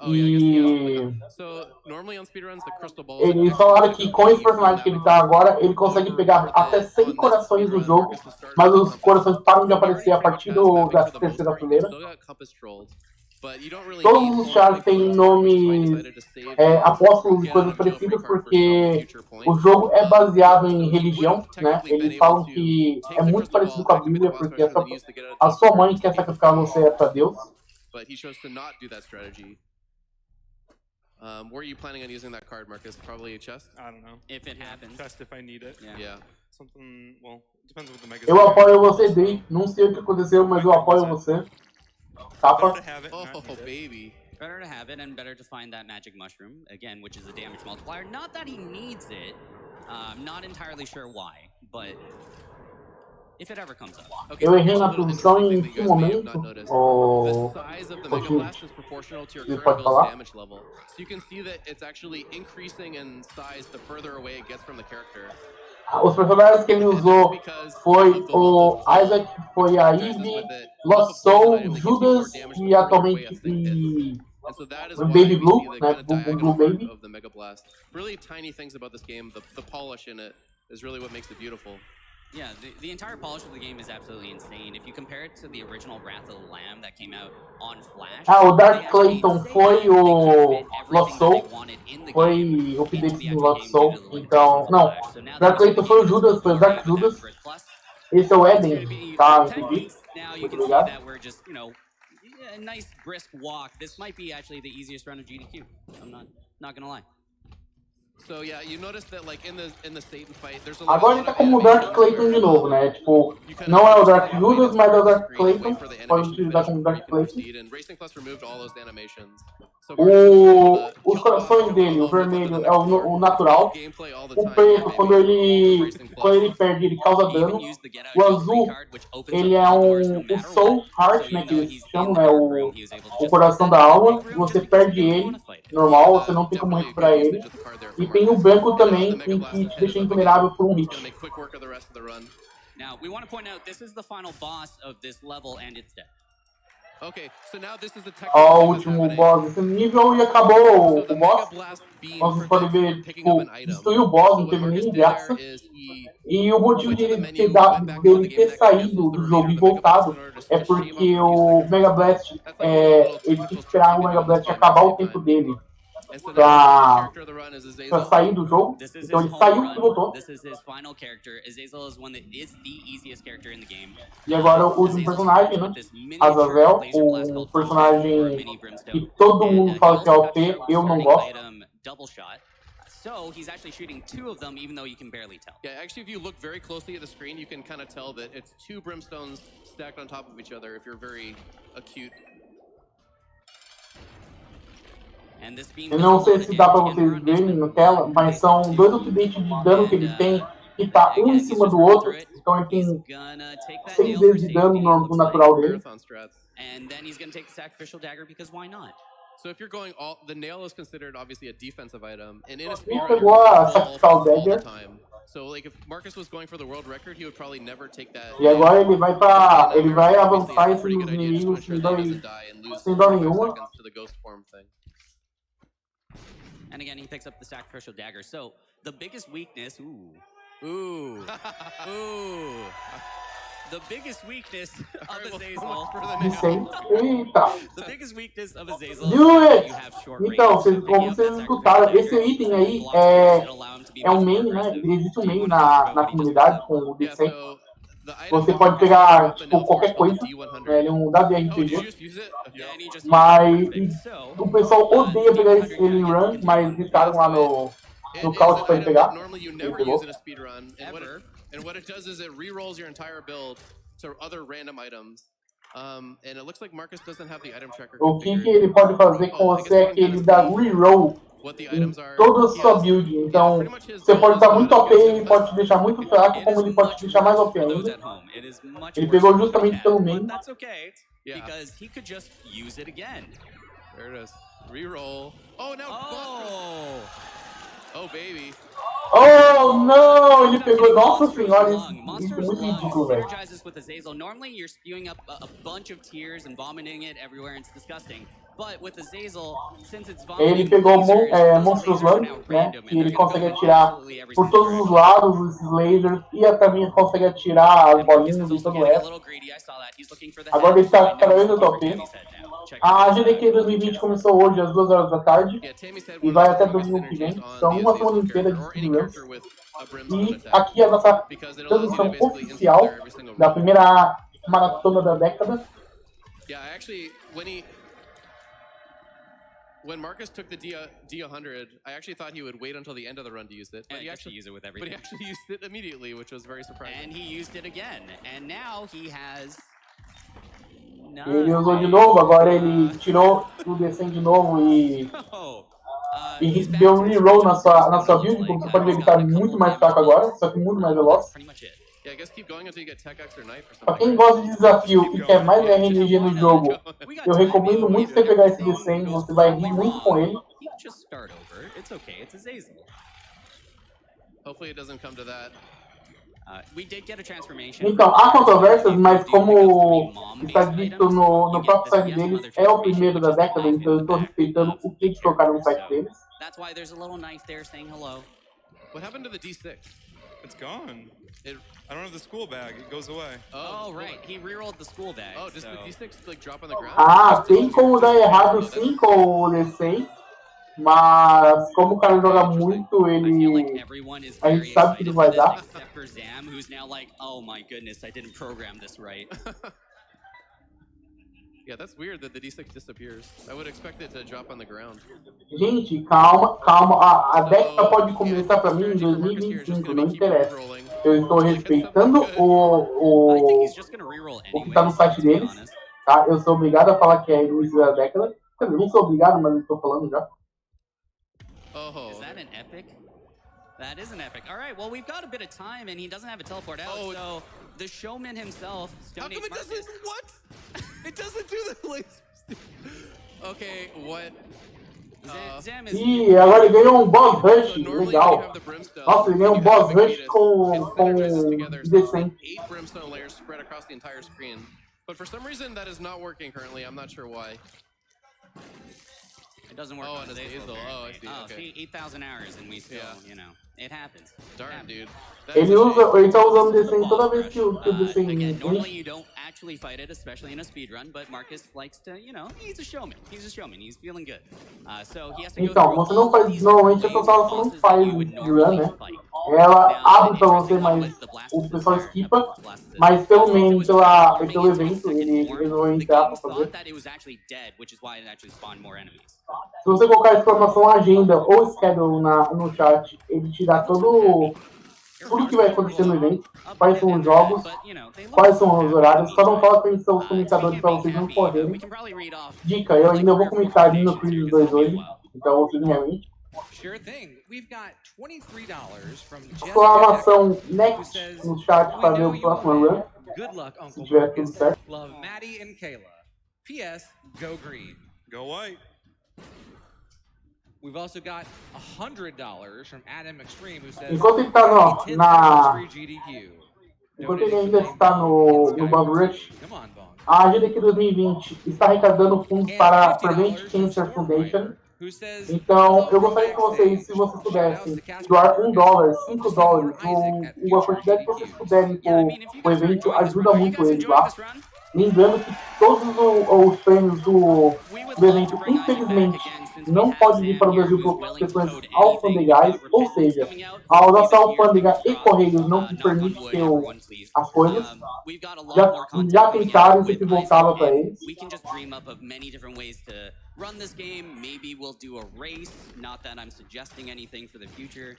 So, normally on speedruns, the crystal ball. Eles falaram que com esse personagem que ele tá agora, ele consegue pegar até 100 corações no jogo, mas os corações param de aparecer a partir da terceira fileira. Todos os chars têm nomes apóstolos e coisas parecidas, porque o jogo é baseado em religião, né? Eles falam que é muito parecido com a Bíblia, porque a sua mãe quer sacrificar você para Deus. But he chose to not do that strategy. Were you planning on using that card, Marcus? Probably a chest? I don't know. If it happens. Chest if I need it. Yeah. Something, well, depends what the Mega. Eu apoio você, Dave. Não sei o que aconteceu, mas eu apoio você. Tapa. Oh, baby. Better to have it and better to find that magic mushroom, again, which is a damage multiplier. Not that he needs it. I'm not entirely sure why, but if it ever comes up. Okay, eu errei na produção em que momento? The size of the Mega Blast is proportional to your current build's damage level. So you can see that it's actually increasing in size the further away it gets from the character. Os personagens que ele usou foi o Isaac, foi a Eve, Lost Soul, Judas e atualmente o Baby Blue, né? Blue Baby. Of the Mega Blast. Really tiny things about this game, the polish in it is really what makes it beautiful. Yeah, the entire polish of the game is absolutely insane. If you compare it to the original Wrath of the Lamb that came out on Flash. O Dark Clayton foi o Lost Soul, foi o update do Lost Soul. Então, não, Dark Clayton foi o Judas, foi o Dark Judas. Esse é o It's Eden, gonna be tá? 10 Entendi. weeks. Now you Muito can see obrigado. that we're just, you know, a nice brisk walk. This might be actually the easiest round of GDQ. I'm not gonna lie. So yeah, you notice that like in the Satan fight, there's a lot Agora ele tá como o Dark Clayton de novo, né? Tipo, não é o Dark Judas, mas é o Dark Clayton. Pode utilizar como Dark Clayton. Os corações dele, o vermelho é o natural. O preto, quando ele perde, ele causa dano. O azul, ele é o Soul Heart, né? Que eles chamam, né? O coração da alma. Você perde ele, normal, você não tem como recuperar ele. E tem o branco também, que te deixa invulnerável por um hit. Now, we want to point out this is the final boss of this level and it's dead. Okay, so now this is the Ó, o último boss desse nível e acabou o boss. Vocês podem ver, tipo, destruiu o boss, não teve nem graça. E o motivo dele ter saído do jogo e voltado é porque o Mega Blast, ele tem que esperar o Mega Blast acabar o tempo dele pra sair do jogo. Então ele saiu e voltou. E agora o último personagem, né? Azazel, o personagem que todo mundo fala que é OP, eu não gosto. So he's actually shooting 2 of them, even though you can barely tell. Yeah, actually, if you look very closely at the screen, you can kind of tell that it's 2 brimstones stacked on top of each other. If you're very acute. Eu não sei se dá pra vocês verem na tela, mas são 2 updates de dano que ele tem e tá um em cima do outro. Então ele tem 6 vezes de dano no natural dele. And then he's going to take the sacrificial dagger because why not? So if you're going all, the nail is considered obviously a defensive item, and in a Ele pegou a sacrificial dagger. So like if Marcus was going for the world record, he would probably never take that. E agora ele vai avançar esses inimigos sem dó nenhuma. And again, he picks up the sacrificial dagger. So the biggest weakness, the biggest weakness of Azazel. The biggest weakness of Azazel is you have short range. Então, como vocês escutaram, esse item aí é um meme, né? Existe um meme na comunidade com o D100. Você pode pegar, tipo, qualquer coisa, ele é um WRPG, mas o pessoal odeia pegar ele em run, mas deixaram lá no couch pra ele pegar. Ele pegou. And what it does is it re-rolls your entire build to other random items. And it looks like Marcus doesn't have the item tracker. O que ele pode fazer com você é que ele dá re-roll em toda a sua build. Então, você pode estar muito OP, ele pode te deixar muito fraco, como ele pode te deixar mais OP ainda. Ele pegou justamente pelo meio. Because he could just use it again. There it is. Re-roll. Oh, now Oh, baby. Oh, não! Ele pegou... Nossa senhora, isso é muito ridículo, velho. Normally you're spewing up a bunch of tears and vomiting it everywhere and it's disgusting. But with Azazel, since it's vomiting, ele pegou Monstrous Lunge, né? Que ele consegue atirar por todos os lados esses lasers e também consegue atirar as bolinhas e todo o resto. Agora ele está cada vez mais top. A AGDQ 2020 começou hoje às 2 horas da tarde e vai até domingo que vem. São uma semana inteira de Speedruns. E aqui a nossa transmissão oficial da primeira maratona da década. Yeah, actually, when Marcus took the D100, I actually thought he would wait until the end of the run to use it. But he actually used it with everything. But he actually used it immediately, which was very surprising. And he used it again. And now he has... Ele usou de novo, agora ele tirou o D100 de novo e deu um reroll na sua build, como você pode ver, ele tá muito mais fraco agora, só que muito mais veloz. Pra quem gosta de desafio e quer mais RNG no jogo, eu recomendo muito você pegar esse D100, você vai rir muito com ele. Então, há controvérsias, mas como está dito no próprio site deles, é o primeiro da década, então eu estou respeitando o que eles colocaram no site deles. What happened to the D6? It's gone. I don't have the school bag. It goes away. Oh, right. He rerolled the school bag. Oh, does the D6 like drop on the ground? Ah, tem como dar errado sim com o D100. Mas como o cara joga muito, ele... A gente sabe que ele vai dar. Except for Zam, who's now like, oh my goodness, I didn't program this right. Yeah, that's weird that the D6 disappears. I would expect it to drop on the ground. Gente, calma, calma. A década pode começar pra mim em 2025, não interessa. Eu estou respeitando o que tá no site deles, tá? Eu sou obrigado a falar que é início da década. Eu não sou obrigado, mas eu estou falando já. Is that an epic? That is an epic. All right, well, we've got a bit of time, and he doesn't have a teleport out, so the showman himself... How come it doesn't... What? It doesn't do the lasers. Okay, what? Zam is... Ih, agora ele ganhou um boss rush, legal. Nossa, ele ganhou um boss rush com decente. 8 brimstone layers spread across the entire screen. But for some reason, that is not working currently. I'm not sure why. It doesn't work on his Azel. Oh, I see. Okay. 8,000 hours, and we still, you know, it happens. Darn, dude. Ele tá usando decente toda vez que o decente... Again, normally you don't actually fight it, especially in a speedrun, but Marcus likes to, you know, he's a showman. He's a showman. He's feeling good. So he has to go então, você não faz... Normalmente essa sala não faz run, né? Ela abre pra você, mas o pessoal skipa. Mas pelo menos pelo evento, ele resolveu entrar pra fazer. Se você colocar a exclamação agenda ou schedule no chat, ele te dá tudo que vai acontecer no evento, quais são os jogos, quais são os horários. Só não fala quem são os comentadores pra vocês não correrem. Dica, eu ainda vou comentar ali no Quiz 2 hoje, então vocês me realmente. Sure thing. We've got $23 from Exclamação next no chat para ver o próximo run. Good luck, Se Uncle tiver tudo Marcus. certo. Love Maddie and Kayla. P.S. Go green. Go white. We've also got $100 from Adam Extreme, who says, Enquanto ele tá GDQ. Enquanto ele ainda está no Bob Rush, Come on, Bong. a AGDQ2020 está arrecadando fundos para a Prevent Cancer Foundation. Então, eu gostaria que vocês, se vocês pudessem, doar $1, $5, ou a quantidade que vocês puderem pro evento, ajuda muito eles lá. Lembrando que todos os prêmios do evento, infelizmente, não podem vir para o Brasil por questões alfandegárias, ou seja, a nossa alfândega e Correios não permite ter as coisas. Já tentaram e se equivocaram para eles. Run this game, maybe we'll do a race, not that I'm suggesting anything for the future,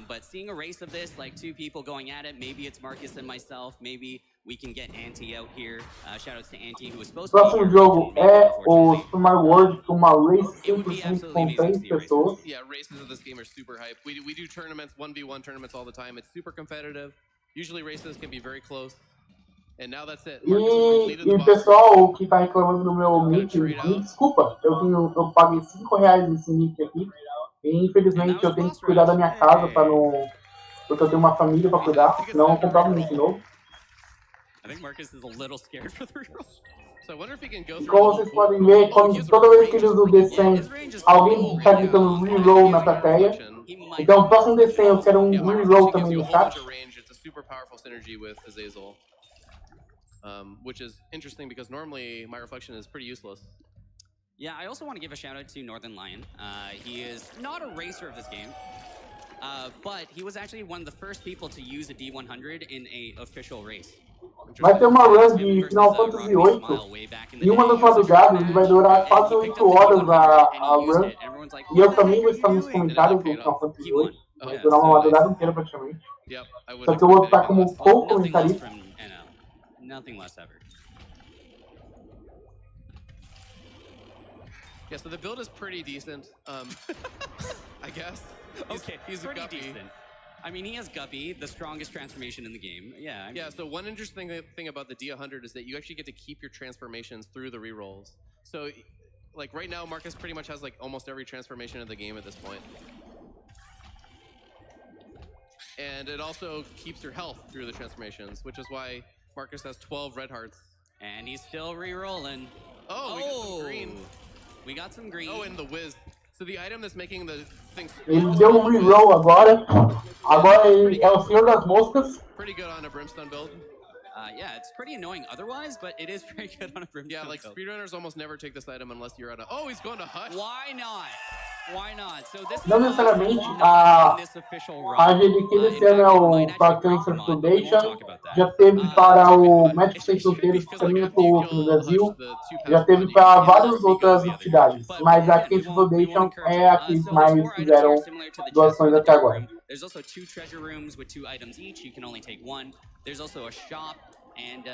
but seeing a race of this, like 2 people going at it, maybe it's Marcus and myself, maybe we can get Anti out here. Shoutouts to Anti, who was supposed to be here. O próximo jogo é o Super Mario World, uma race 100% com 3 pessoas. Yeah, races of this game are super hype. We do tournaments, 1v1 tournaments all the time. It's super competitive. Usually races can be very close. And now that's it. E o pessoal que tá reclamando do meu nick, me desculpa, eu paguei R$5 nesse nick aqui. E infelizmente eu tenho que cuidar da minha casa para não. Porque eu tenho uma família para cuidar, senão eu comprar um nick novo. E como vocês podem ver, toda vez que eles usam o descent, alguém está gritando reroll na plateia. Então o próximo descent eu quero um reroll também no chat. Which is interesting because normally my reflection is pretty useless. Yeah, I also want to give a shout out to Northern Lion. He is not a racer of this game, but he was actually one of the first people to use a D100 in a official race. Vai ter uma run de Final Fantasy VIII e uma das madrugadas e vai durar quase 8 horas a run. E eu também vou estar nos comentários do Final Fantasy VIII. Vai durar uma madrugada inteira praticamente. Só que eu vou estar como co-comentarista. Nothing less ever. Yeah, so the build is pretty decent, I guess. Okay, he's pretty decent. I mean, he has Guppy, the strongest transformation in the game. Yeah. I mean, yeah, so one interesting thing about the D100 is that you actually get to keep your transformations through the rerolls. So, like right now, Marcus pretty much has like almost every transformation in the game at this point. And it also keeps your health through the transformations, which is why Marcus has 12 red hearts. And he's still re-rolling. Oh, we got some green. We got some green. Oh, and the whiz. So the item that's making the things... Ele deu um reroll agora. Agora ele é o Senhor das Moscas. Pretty good on a Brimstone build. Yeah, it's pretty annoying otherwise, but it is very good on a brimstone. Yeah, like speedrunners almost never take this item unless you're at a... Oh, he's going to Hush. Why not? Why not? So this Não necessariamente a AGDQ desse ano é o para Cancer Foundation, já teve para o Médicos Sem Fronteiras, que também é outro no Brasil, já teve para várias outras entidades, mas a Cancer Foundation é a que mais fizeram doações até agora. There's also 2 treasure rooms with 2 items each. You can only take 1. There's also a shop, and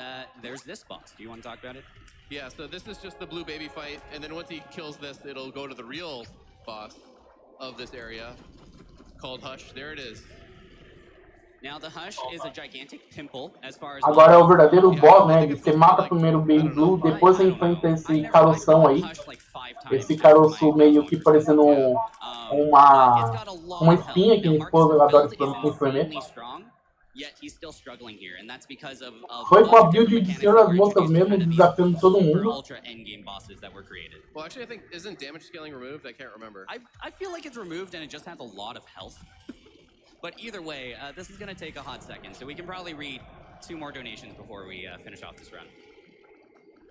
there's this boss. Do you want to talk about it? Yeah, so this is just the blue baby fight, and then once he kills this, it'll go to the real boss of this area called Hush. There it is. Now the Hush is a gigantic pimple as far as... Agora é o verdadeiro boss, né? Você mata primeiro o Baby Blue, depois você enfrenta esse caroção aí. Esse caroço meio que parecendo uma espinha que minha esposa adora espremer. Foi com a build de Senhor das Moscas mesmo, desafiando todo mundo. Well, actually, I think, isn't damage scaling removed? I can't remember. I feel like it's removed and it just has a lot of health. But either way, this is going to take a hot second, so we can probably read 2 more donations before we finish off this run.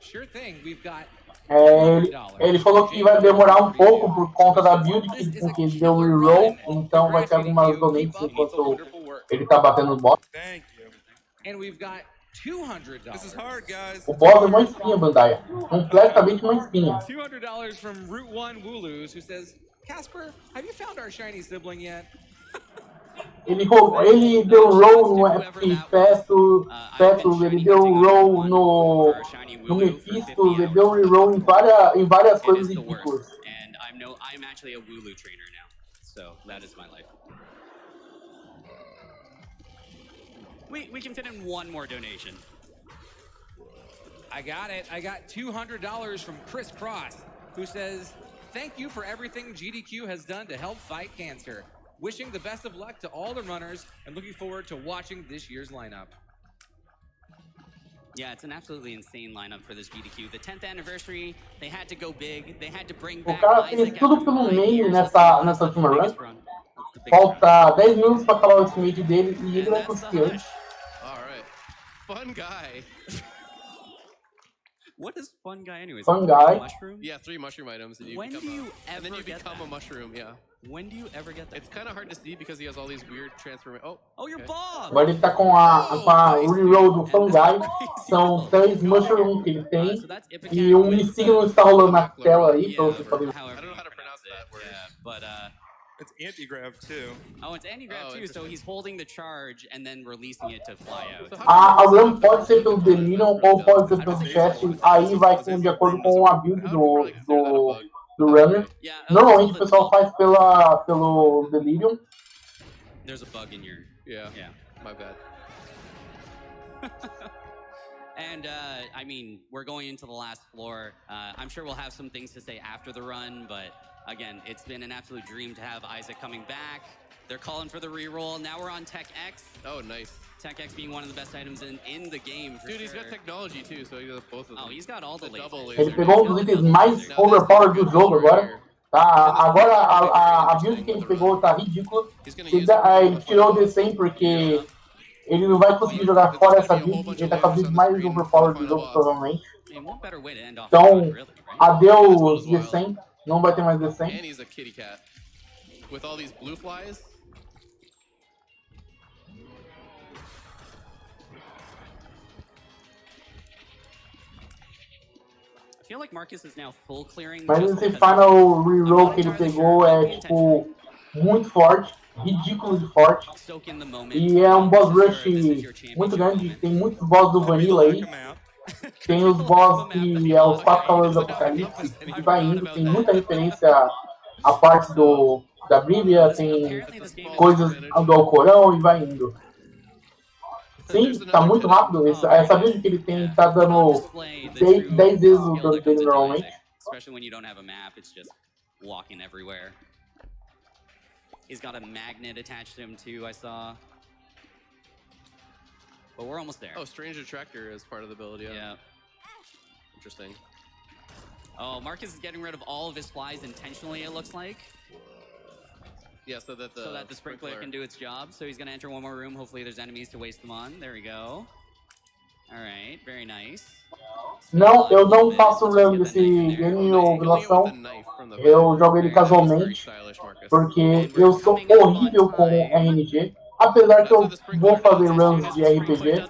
Sure thing, we've got ele falou que vai demorar um pouco por conta da build, porque ele deu reroll, então vai ter algumas donations enquanto ele tá batendo no boss. Thank you. And we've got $200. This is hard, guys. O boss é uma espinha, Bandai. Completamente uma espinha. $200 from Route 1 Wooloos, who says, Casper, have you found our shiny sibling yet? Ele deu roll no FP Festus, ele deu roll no Mephisto, ele deu reroll em várias coisas ridículas. And I'm actually a Wooloo trainer now, so that is my life. We can fit in 1 more donation. I got it. I got $200 from Chris Cross, who says, thank you for everything GDQ has done to help fight cancer. Wishing the best of luck to all the runners and looking forward to watching this year's lineup. Yeah, it's an absolutely insane lineup for this GDQ. The 10th anniversary, they had to go big. They had to bring back O cara fez tudo pelo meio nessa última run. Falta 10 minutos para acabar o estimate dele e ele vai conseguir antes. Alright. Fun guy. What is fun guy anyways? Fun guy? Mushroom? Yeah, 3 mushroom items. And When do you ever and then you get become that? a mushroom, yeah. When do you ever get that? It's kind of hard to see because he has all these weird transformations. Oh, you're Bob! Agora ele tá com a reroll do Fun Guy. São 3 mushrooms que ele tem. E signo está rolando na tela aí, pra vocês poderem ver. I don't know how to pronounce that word. Yeah, but It's anti-grav too. oh, it's anti-grav too, so he's holding the charge and then releasing it to fly out. A run pode ser pelo Delirium ou pode ser pelo chat, aí vai ser de acordo com a build do runner. Normalmente o pessoal faz pelo Delirium. There's a bug in your... Yeah, my bad. And, I mean, we're going into the last floor. I'm sure we'll have some things to say after the run, but again, it's been an absolute dream to have Isaac coming back. They're calling for the reroll. Now we're on Tech X. Oh, nice. Tech X being one of the best items in the game, for Dude, sure. he's got technology too, so he got both of them. Oh, he's got all the double Ele pegou um dos itens mais overpowered do jogo agora. Tá, agora a build que ele pegou tá ridícula. Ele tirou o D100 porque ele não vai conseguir jogar fora essa build. Ele tá com a build mais overpowered do jogo, provavelmente. Então, adeus D100. Não vai ter mais D100. And he's a kitty cat. With all these blue flies. I feel like Marcus is now full clearing. Mas esse final reroll que ele pegou é, tipo, muito forte, ridículo de forte. E é um boss rush muito grande, tem muitos boss do Vanilla aí. Tem os boss que é os 4 Cavaleiros do Apocalipse, que vai indo, tem muita referência à parte da Bíblia, tem coisas do Alcorão e vai indo. Sim, tá muito rápido. Essa build que ele tem tá dando 10 vezes o dano dele normalmente. Especially when you don't have a map, it's just walking everywhere. He's got a magnet attached to him too, I saw. But we're almost there. Oh, Strange Attractor is part of the build, yeah. Interesting. Oh, Marcus is getting rid of all of his flies intentionally, it looks like. Yeah, so that the sprinkler can do its job. So he's going to enter one more room. Hopefully there's enemies to waste them on. There we go. All right, very nice. Não, eu não faço run desse game ou revelação. Eu jogo ele casualmente, porque eu sou horrível com RNG. Apesar que eu vou fazer runs de RPG,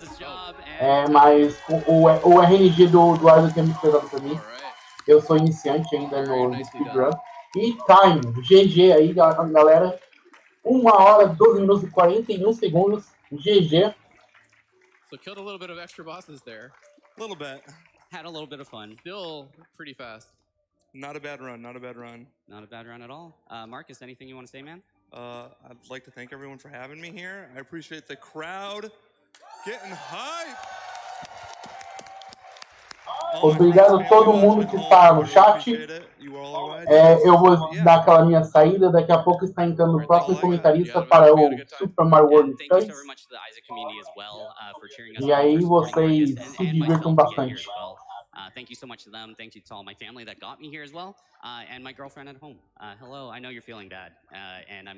mas o RNG do Isaac é muito pesado pra mim. Eu sou iniciante ainda no speedrun. E time, GG aí, galera. 1 hora, 12 minutos e 41 segundos. GG. So killed a little bit of extra bosses there. A little bit. Had a little bit of fun. Still pretty fast. Not a bad run, not a bad run. Not a bad run at all. Marcus, anything you want to say, man? I'd like to thank everyone for having me here. I appreciate the crowd getting hype. Obrigado a todo mundo que está no chat. Eu vou dar aquela minha saída. Daqui a pouco está entrando o próximo comentarista para o Super Mario World Studies. E aí vocês se divirtam bastante. Thank you so much to them. Thank you to all my family that got me here as well, and my girlfriend at home. Hello, I know you're feeling bad, and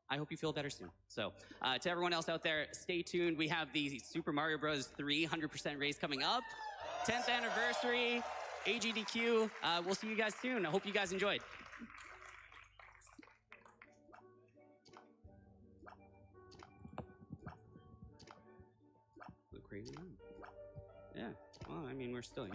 I hope you feel better soon. So, to everyone else out there, stay tuned. We have the Super Mario Bros. 3 100% race coming up. 10th anniversary, AGDQ. We'll see you guys soon. I hope you guys enjoyed. Look crazy. Yeah. Well, I mean, we're still here.